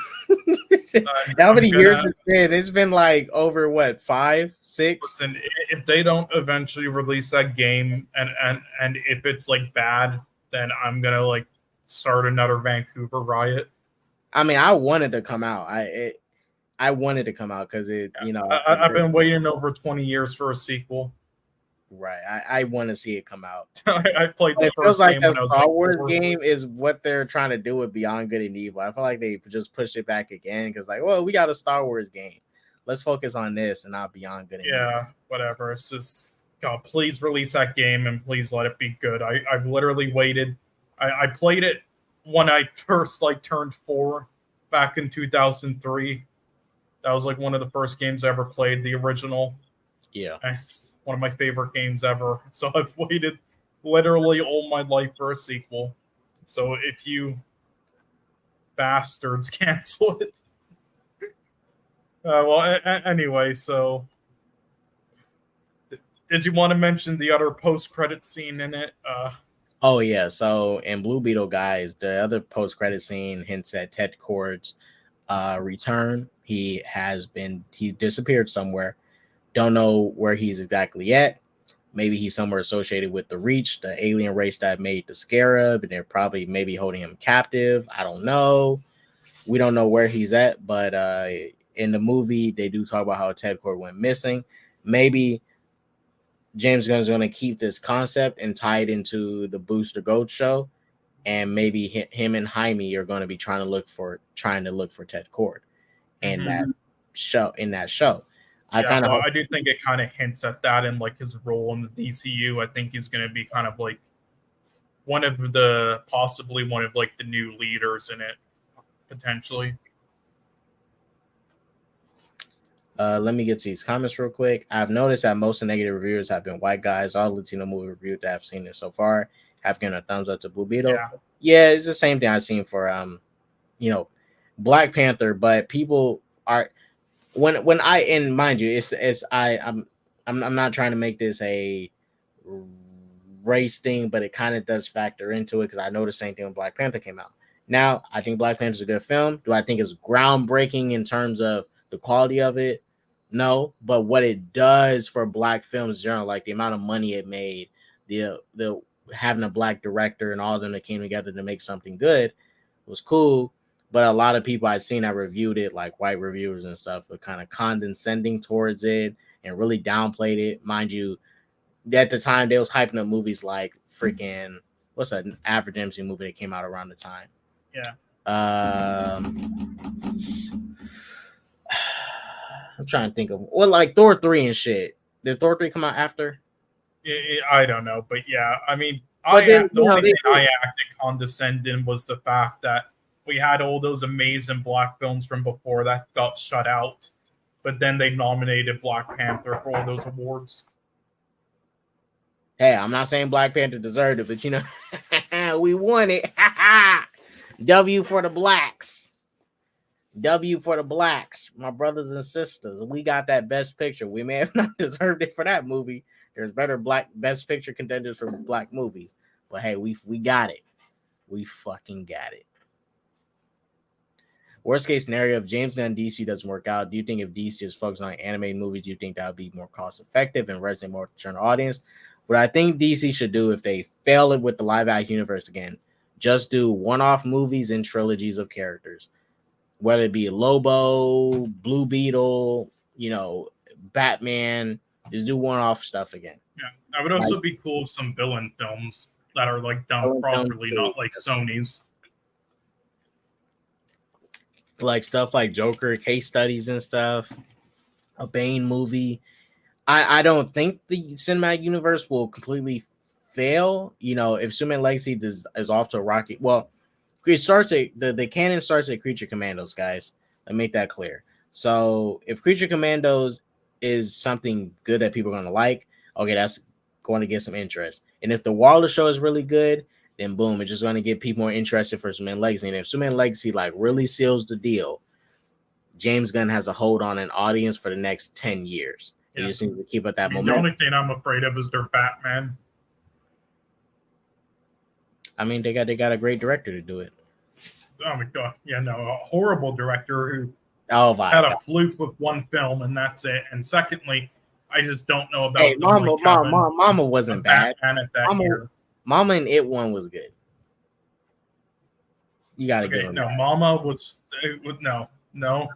Speaker 1: How many years it's been? It's been like over, what, 5, 6?
Speaker 2: Listen, if they don't eventually release that game and if it's like bad, then I'm going to like start another Vancouver riot.
Speaker 1: I mean, I wanted to come out. I wanted to come out because
Speaker 2: I've been waiting over 20 years for a sequel.
Speaker 1: Right, I want to see it come out.
Speaker 2: I played the
Speaker 1: it
Speaker 2: first
Speaker 1: feels like
Speaker 2: game
Speaker 1: a Star Wars game is what they're trying to do with Beyond Good and Evil. I feel like they just pushed it back again because, like, well, we got a Star Wars game. Let's focus on this and not Beyond Good and Evil.
Speaker 2: Yeah, whatever. It's just, God, please release that game and please let it be good. I've literally waited. I played it when I first turned 4 back in 2003. That was like one of the first games I ever played, the original.
Speaker 1: Yeah.
Speaker 2: It's one of my favorite games ever. So I've waited literally all my life for a sequel. So if you bastards cancel it. Anyway, so did you want to mention the other post-credit scene in it?
Speaker 1: Oh, yeah. So in Blue Beetle, guys, the other post-credit scene hints at Ted Kord's return. He disappeared somewhere. Don't know where he's exactly at. Maybe he's somewhere associated with the Reach, the alien race that made the Scarab, and they're probably maybe holding him captive. I don't know. We don't know where he's at, but in the movie, they do talk about how Ted Kord went missing. Maybe James Gunn's going to keep this concept and tie it into the Booster Gold show, and maybe him and Jaime are going to be trying to look for Ted Kord in that show.
Speaker 2: I do think it kind of hints at that in like his role in the DCU. I think he's going to be kind of like possibly one of like the new leaders in it, potentially.
Speaker 1: Let me get to these comments real quick. I've noticed that most of the negative reviewers have been white guys. All Latino movie reviews that I've seen it so far have given a thumbs up to Blue Beetle. Yeah, it's the same thing I've seen for Black Panther, but people are when I, and mind you, I'm not trying to make this a race thing, but it kind of does factor into it because I know the same thing when Black Panther came out. Now, I think Black Panther is a good film. Do I think it's groundbreaking in terms of the quality of it? No, but what it does for Black films in general, like the amount of money it made, the having a Black director and all of them that came together to make something good was cool. But a lot of people I've seen that reviewed it, like white reviewers and stuff, were kind of condescending towards it and really downplayed it. Mind you, at the time, they was hyping up movies like freaking, what's an average MC movie that came out around the time?
Speaker 2: Yeah.
Speaker 1: I'm trying to think of, like Thor 3 and shit. Did Thor 3 come out after?
Speaker 2: I don't know, but yeah, I mean, the only thing I acted condescending was the fact that we had all those amazing Black films from before that got shut out, but then they nominated Black Panther for all those awards.
Speaker 1: Hey, I'm not saying Black Panther deserved it, but we won it. W for the Blacks. W for the Blacks, my brothers and sisters. We got that Best Picture. We may have not deserved it for that movie. There's better Best Picture contenders for Black movies, but hey, we got it. We fucking got it. Worst case scenario, if James Gunn DC doesn't work out, do you think if DC is focused on animated movies, do you think that would be more cost effective and resonate more with the general audience? What I think DC should do if they fail it with the live action universe again, just do one-off movies and trilogies of characters, whether it be Lobo, Blue Beetle, Batman. Just do one-off stuff again.
Speaker 2: Yeah, that would also be cool with some villain films that are like done properly, not like Sony's.
Speaker 1: Like stuff like Joker case studies and stuff, a Bane movie. I don't think the cinematic universe will completely fail. If Superman Legacy is off to a rocky, well, it starts at the canon starts at Creature Commandos, guys. Let me make that clear. So if Creature Commandos is something good that people are going to like, okay, that's going to get some interest. And if the Waller show is really good, then boom, it's just going to get people more interested for Superman Legacy. And if Superman Legacy like really seals the deal, James Gunn has a hold on an audience for the next 10 years. He just needs to keep up that momentum.
Speaker 2: The only thing I'm afraid of is their Batman.
Speaker 1: I mean, they got a great director to do it.
Speaker 2: Oh my god, yeah, no, a horrible director who
Speaker 1: had
Speaker 2: a fluke with one film and that's it. And secondly, I just don't know about.
Speaker 1: Hey, Mama wasn't bad.
Speaker 2: Batman at that year.
Speaker 1: Mama and It One was good. You gotta give him.
Speaker 2: No,
Speaker 1: that.
Speaker 2: Mama was no.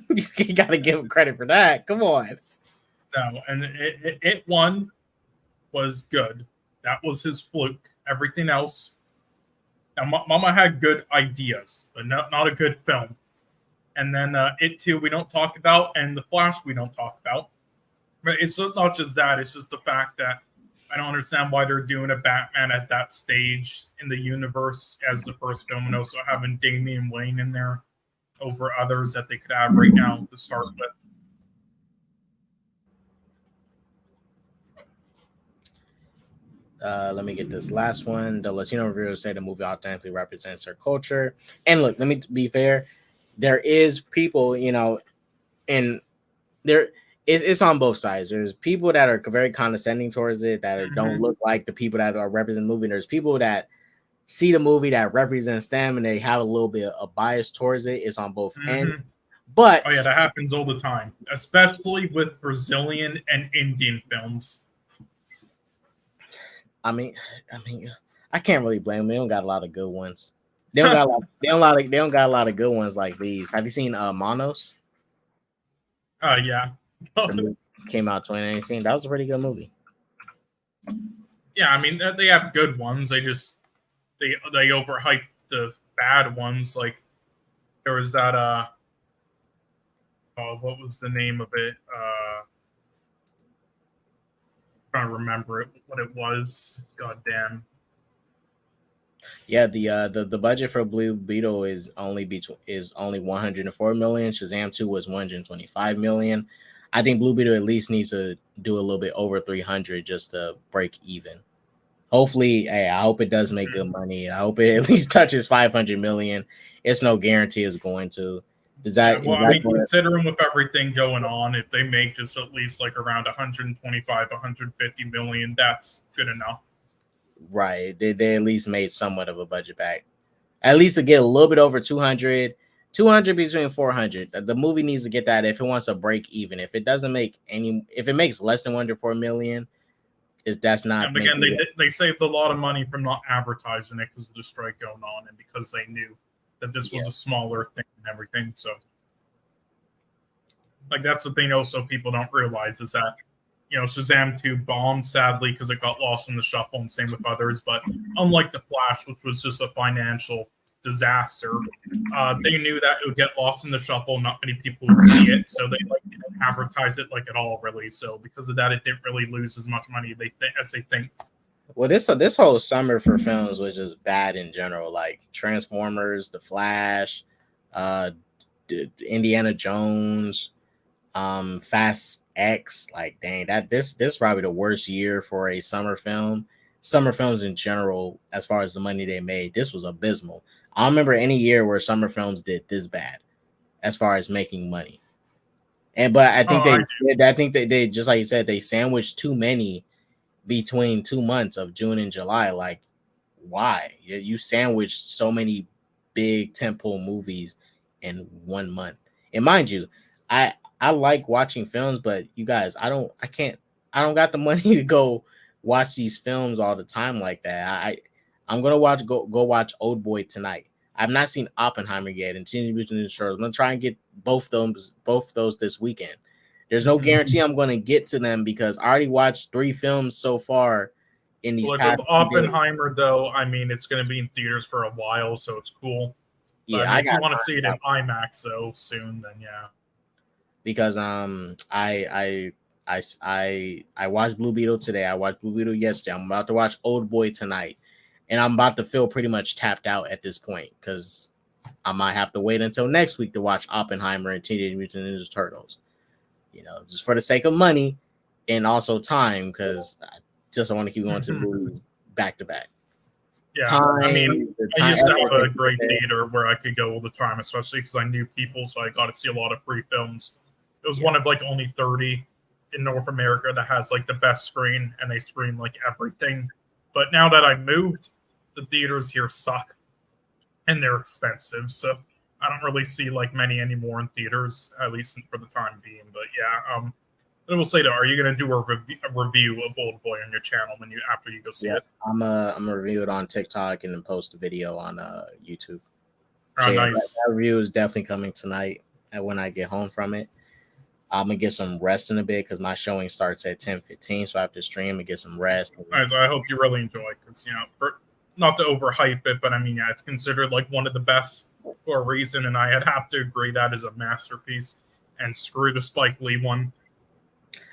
Speaker 1: You gotta give him credit for that. Come on.
Speaker 2: No, and it One was good. That was his fluke. Everything else. Now, Mama had good ideas, but not a good film. And then It Too we don't talk about, and The Flash we don't talk about. But it's not just that. It's just the fact that I don't understand why they're doing a Batman at that stage in the universe as the first film, and also having Damian Wayne in there over others that they could have right now to start with.
Speaker 1: Let me get this last one. The Latino reviewers say the movie authentically represents their culture. And look, let me be fair. There is people, and it's on both sides. There's people that are very condescending towards it, that don't look like the people that are representing the movie. There's people that see the movie that represents them, and they have a little bit of bias towards it. It's on both ends. But
Speaker 2: that happens all the time, especially with Brazilian and Indian films.
Speaker 1: I mean, I can't really blame them. They don't got a lot of good ones. They don't got a lot of good ones like these. Have you seen Manos?
Speaker 2: Yeah.
Speaker 1: Came out 2019. That was a pretty good movie.
Speaker 2: Yeah, I mean they have good ones. They overhype the bad ones. Like there was that what was the name of it? Trying to remember what it was. God damn.
Speaker 1: Yeah, the budget for Blue Beetle is only 104 million. Shazam 2 was 125 million. I think Blue Beetle at least needs to do a little bit over 300 just to break even. Hopefully, I hope it does make good money. I hope it at least touches 500 million. It's no guarantee it's going to.
Speaker 2: Considering with everything going on, if they make just at least like around 125, 150 million, that's good enough.
Speaker 1: Right. They at least made somewhat of a budget back. At least to get a little bit over 200 between 400. The movie needs to get that if it wants to break even. If it doesn't make if it makes less than 104 million, that's not.
Speaker 2: And again, they saved a lot of money from not advertising it because of the strike going on and because they knew that this was a smaller thing and everything. So, like, that's the thing also people don't realize is that, Shazam 2 bombed, sadly, because it got lost in the shuffle, and same with others. But unlike The Flash, which was just a financial disaster, they knew that it would get lost in the shuffle. Not many people would see it, so they didn't advertise it at all, really. So because of that, it didn't really lose as much money as they think.
Speaker 1: Well, this whole summer for films was just bad in general. Like Transformers, The Flash, Indiana Jones, Fast X. Like, dang, this is probably the worst year for a summer film. Summer films in general, as far as the money they made, this was abysmal. I don't remember any year where summer films did this bad, as far as making money. But I think they just like you said, they sandwiched too many between 2 months of June and July. Like, why? You sandwiched so many big tentpole movies in 1 month. And mind you, I like watching films, but you guys, I don't got the money to go watch these films all the time like that. I'm gonna go watch Old Boy tonight. I've not seen Oppenheimer yet, and Teenage Mutant Ninja Turtles. I'm gonna try and get both those this weekend. There's no guarantee I'm going to get to them because I already watched 3 films so far in these past.
Speaker 2: Oppenheimer, though, I mean, it's going to be in theaters for a while, so it's cool. But,
Speaker 1: Yeah,
Speaker 2: if you want to see it in IMAX though soon, then yeah.
Speaker 1: Because I watched Blue Beetle today. I watched Blue Beetle yesterday. I'm about to watch Old Boy tonight, and I'm about to feel pretty much tapped out at this point because I might have to wait until next week to watch Oppenheimer and Teenage Mutant Ninja Turtles. Just for the sake of money and also time, because I just want to keep going to the movies back to back.
Speaker 2: Yeah, I mean, I used to have a great theater where I could go all the time, especially because I knew people, so I got to see a lot of free films. It was one of like only 30 in North America that has like the best screen, and they screen like everything. But now that I moved, the theaters here suck, and they're expensive, so I don't really see like many anymore in theaters, at least for the time being. But yeah, I will say though, are you going to do a review of Old Boy on your channel after you go see it?
Speaker 1: I'm gonna review it on TikTok and then post a video on YouTube.
Speaker 2: So nice.
Speaker 1: That review is definitely coming tonight. And when I get home from it, I'm gonna get some rest in a bit because my showing starts at 10:15, so I have to stream and get some rest.
Speaker 2: Right, so I hope you really enjoy it because not to overhype it, but I mean, yeah, it's considered like one of the best for a reason, and I'd have to agree that is a masterpiece. And screw the Spike Lee one.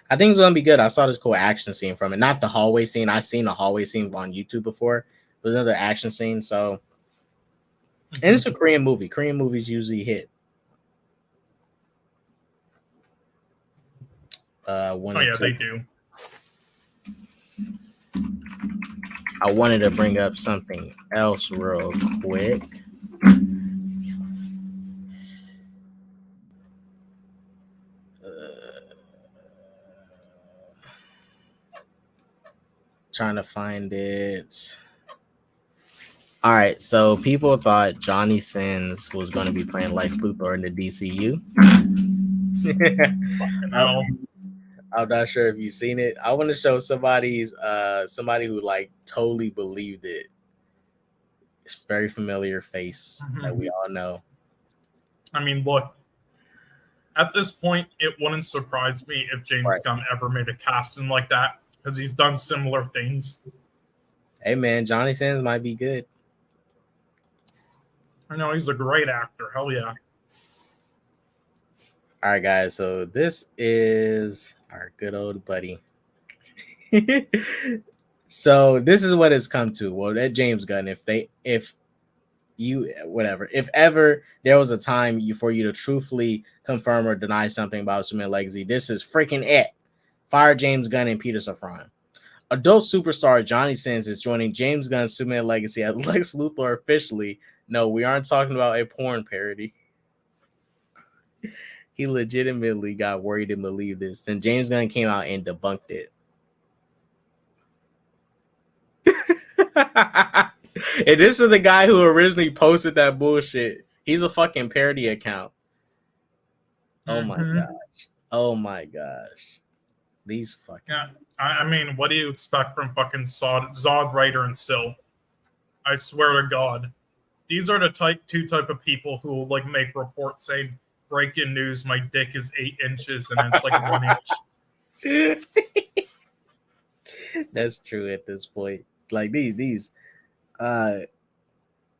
Speaker 1: I think it's gonna be good. I saw this cool action scene from it, not the hallway scene. I've seen the hallway scene on YouTube before, but another action scene. So, and it's a Korean movie. Korean movies usually hit.
Speaker 2: They do.
Speaker 1: I wanted to bring up something else real quick. Trying to find it. All right, so people thought Johnny Sins was going to be playing Lex Luthor in the DCU. I'm not sure if you've seen it. I want to show somebody who like totally believed it. It's a very familiar face that we all know.
Speaker 2: I mean, look, at this point, it wouldn't surprise me if James Gunn ever made a casting like that because he's done similar things.
Speaker 1: Hey man, Johnny Sins might be good.
Speaker 2: I know he's a great actor. Hell yeah.
Speaker 1: All right, guys. So this is our good old buddy. So this is what it's come to. Well, that James Gunn, if ever there was a time for you to truthfully confirm or deny something about Superman Legacy, this is freaking it. Fire James Gunn and Peter Safran. Adult superstar Johnny Sins is joining James Gunn's Superman Legacy as Lex Luthor officially. No, we aren't talking about a porn parody. He legitimately got worried and believed this. And James Gunn came out and debunked it. And this is the guy who originally posted that bullshit. He's a fucking parody account. Oh my gosh. Oh my gosh. These fucking...
Speaker 2: Yeah, I mean, what do you expect from fucking Zod writer and Sill? I swear to God. These are the two type of people who will like make reports saying, breaking news, my dick is 8 inches and it's like 1 inch.
Speaker 1: That's true at this point. Like these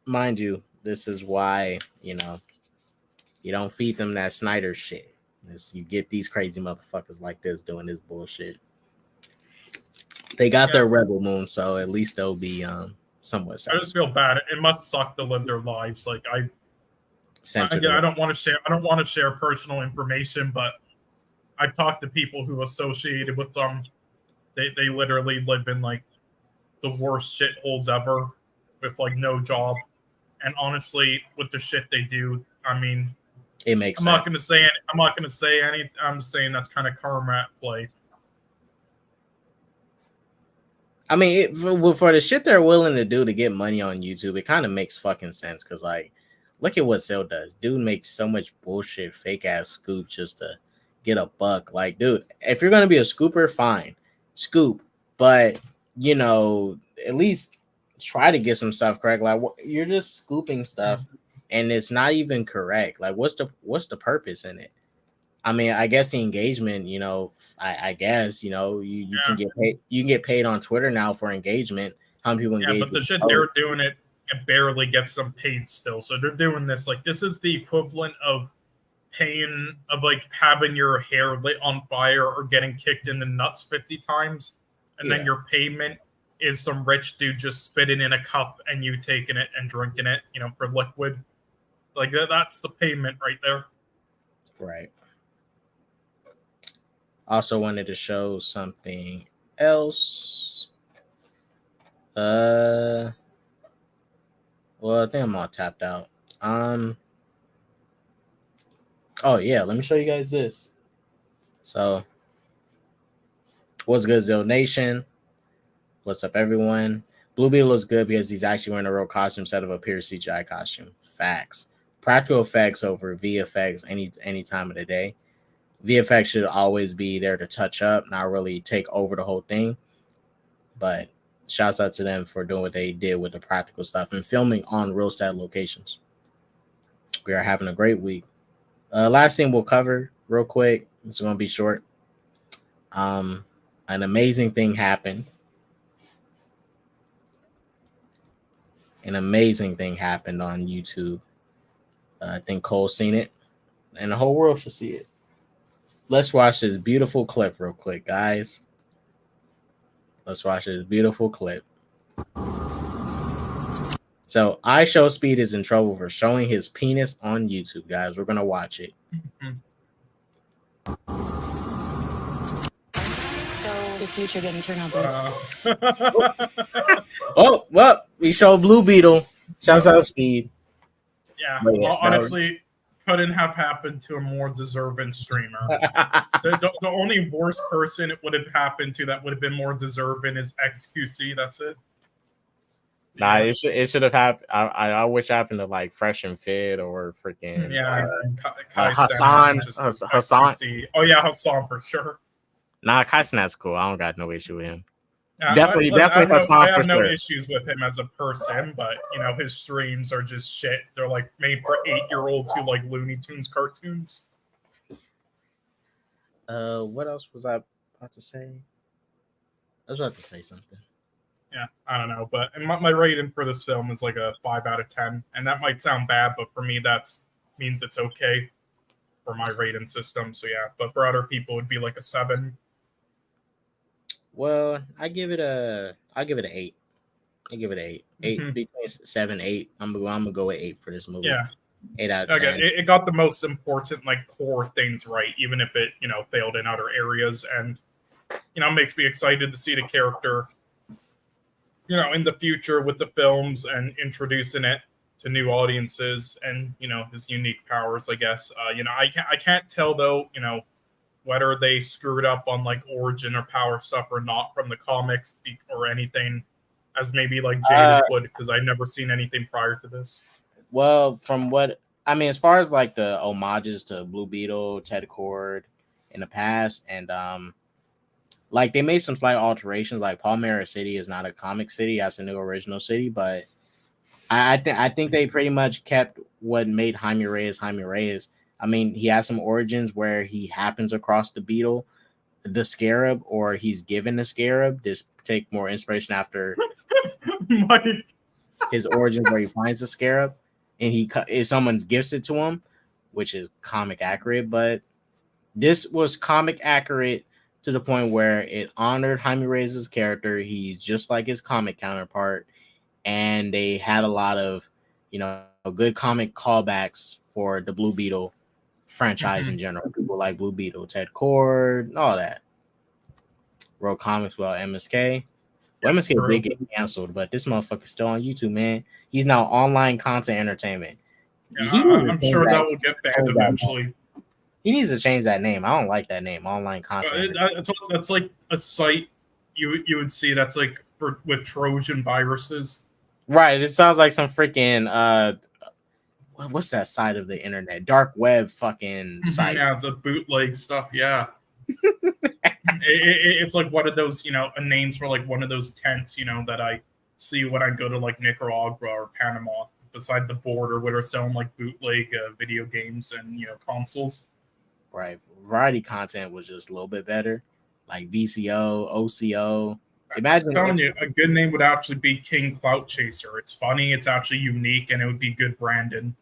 Speaker 1: mind you, this is why, you don't feed them that Snyder shit. You get these crazy motherfuckers like this doing this bullshit. They got their Rebel Moon, so at least they'll be somewhat satisfied.
Speaker 2: I just feel bad. It must suck to live their lives. Like I don't want to share personal information, but I've talked to people who associated with them. They literally live in like the worst shitholes ever with like no job. And honestly, with the shit they do, I mean,
Speaker 1: it makes
Speaker 2: sense. I'm not going to say any. I'm saying that's kind of karma at play.
Speaker 1: I mean, for the shit they're willing to do to get money on YouTube, it kind of makes fucking sense. Because, like, look at what Sill does. Dude makes so much bullshit, fake ass scoop just to get a buck. Like, dude, if you're gonna be a scooper, fine, scoop. But at least try to get some stuff correct. Like, you're just scooping stuff, and it's not even correct. Like, what's the purpose in it? I mean, I guess the engagement, I guess, you can get paid. You can get paid on Twitter now for engagement. How many people engage?
Speaker 2: Yeah, but the shit they're doing it barely gets them paid still. So they're doing this like this is the equivalent of paying of like having your hair lit on fire or getting kicked in the nuts 50 times, and then your payment is some rich dude just spitting in a cup and you taking it and drinking it, for liquid. Like that's the payment right there.
Speaker 1: Right. Also wanted to show something else. Well, I think I'm all tapped out. Oh yeah, let me show you guys this. So, what's good, Zill Nation? What's up, everyone? Blue Beetle is good because he's actually wearing a real costume instead of a pure CGI costume. Facts. Practical effects over VFX any time of the day. VFX should always be there to touch up, not really take over the whole thing. But shouts out to them for doing what they did with the practical stuff and filming on real set locations. We are having a great week. Last thing we'll cover real quick. It's going to be short. An amazing thing happened. An amazing thing happened on YouTube. I think Cole's seen it, and the whole world should see it. Let's watch this beautiful clip real quick, guys. Let's watch this beautiful clip. So, iShowSpeed is in trouble for showing his penis on YouTube, guys. We're going to watch it.
Speaker 4: So, the future didn't turn out
Speaker 1: Oh, well, we showed Blue Beetle. Shouts out Speed.
Speaker 2: Yeah, well, honestly, couldn't have happened to a more deserving streamer. the only worst person it would have happened to that would have been more deserving is XQC. That's it.
Speaker 1: Nah, it should have happened. I wish it happened to like Fresh and Fit or freaking Hassan.
Speaker 2: Oh yeah, Hassan for sure.
Speaker 1: Nah, Kaisenat's cool. I don't got no issue with him.
Speaker 2: Definitely
Speaker 1: Hassan.
Speaker 2: I have no issues with him as a person, but his streams are just shit. They're like made for 8-year-olds who like Looney Tunes cartoons.
Speaker 1: What else was I about to say? I was about to say something.
Speaker 2: Yeah, I don't know, but my rating for this film is like a 5 out of 10, and that might sound bad, but for me that means it's okay for my rating system. So yeah, but for other people it'd be like a 7.
Speaker 1: Well, I give it an 8. I give it an 8. Between 7, 8. I'm gonna go with 8 for this movie.
Speaker 2: Yeah,
Speaker 1: 8 out of 10.
Speaker 2: It got the most important like core things right, even if it failed in other areas, and makes me excited to see the character in the future with the films and introducing it to new audiences and his unique powers. I guess I can't tell though whether they screwed up on like origin or power stuff or not from the comics or anything, as maybe like Jaded would, because I've never seen anything prior to this.
Speaker 1: Well, from what I mean, as far as like the homages to Blue Beetle, Ted Cord in the past, and like they made some slight alterations. Like Palmyra City is not a comic city; that's a new original city. But I think they pretty much kept what made Jaime Reyes Jaime Reyes. I mean, he has some origins where he happens across the beetle, the scarab, or he's given the scarab. Just take more inspiration after his origins where he finds the scarab, and if someone gifts it to him, which is comic accurate. But this was comic accurate to the point where it honored Jaime Reyes' character. He's just like his comic counterpart, and they had a lot of good comic callbacks for the Blue Beetle franchise in general. People like Blue Beetle, Ted Cord, all that. Wrote comics about MSK. Well, MSK did get canceled, but this motherfucker's still on YouTube, man. He's now online content entertainment.
Speaker 2: Yeah, I'm sure that will get banned eventually.
Speaker 1: He needs to change that name. I don't like that name, online content.
Speaker 2: That's like a site you would see that's like with Trojan viruses.
Speaker 1: Right. It sounds like some freaking what's that side of the internet? Dark web fucking site.
Speaker 2: Yeah, the bootleg stuff. Yeah. It's like one of those, names for like one of those tents, that I see when I go to like Nicaragua or Panama beside the border where they're selling like bootleg video games and, consoles.
Speaker 1: Right. Variety content was just a little bit better. Like VCO, OCO. Imagine
Speaker 2: I'm telling you, a good name would actually be King Clout Chaser. It's funny, it's actually unique, and it would be good branding.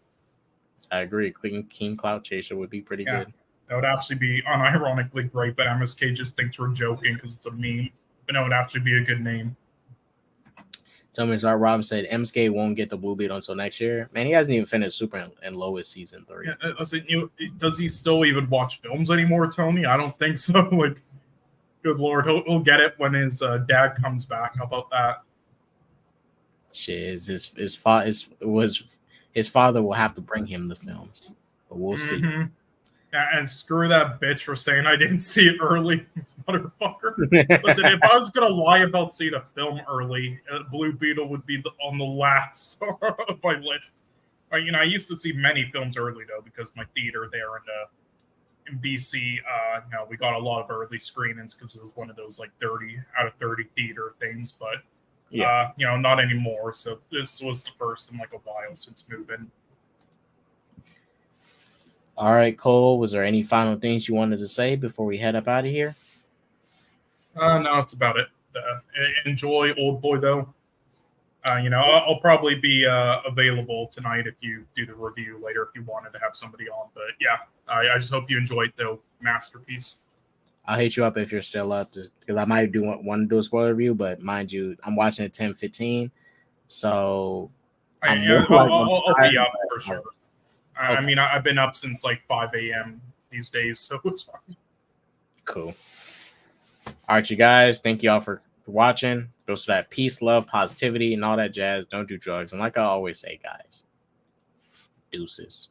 Speaker 1: I agree. King Clout Chaser would be pretty good.
Speaker 2: That would actually be unironically great, but MSK just thinks we're joking because it's a meme. But no, it would actually be a good name.
Speaker 1: Gentleman Zar Robin said MSK won't get the Blue Beetle until next year. Man, he hasn't even finished Super and Lois season 3.
Speaker 2: Yeah, I said, does he still even watch films anymore, Tony? I don't think so. Like, good Lord, he'll get it when his dad comes back. How about that?
Speaker 1: Shit, his father will have to bring him the films, but we'll see.
Speaker 2: And screw that bitch for saying I didn't see it early, motherfucker. Listen, if I was gonna lie about seeing a film early, Blue Beetle would be on the last of my list. You know, I used to see many films early though because my theater there in BC, you know, we got a lot of early screenings because it was one of those like 30 out of 30 theater things, but you know, not anymore. So this was the first in like a while since moving.
Speaker 1: All right, Cole, was there any final things you wanted to say before we head up out of here?
Speaker 2: No, that's about it. Enjoy Old Boy, though. You know, I'll probably be available tonight if you do the review later if you wanted to have somebody on. But yeah, I just hope you enjoyed the masterpiece.
Speaker 1: I'll hit you up if you're still up because I might want to do a spoiler review, but mind you, I'm watching at 10:15, so
Speaker 2: I'll be up for sure. Okay. I mean, I've been up since like 5 a.m. these days, so it's fine.
Speaker 1: Cool. All right, you guys. Thank you all for watching. Those for that peace, love, positivity, and all that jazz. Don't do drugs. And like I always say, guys, deuces.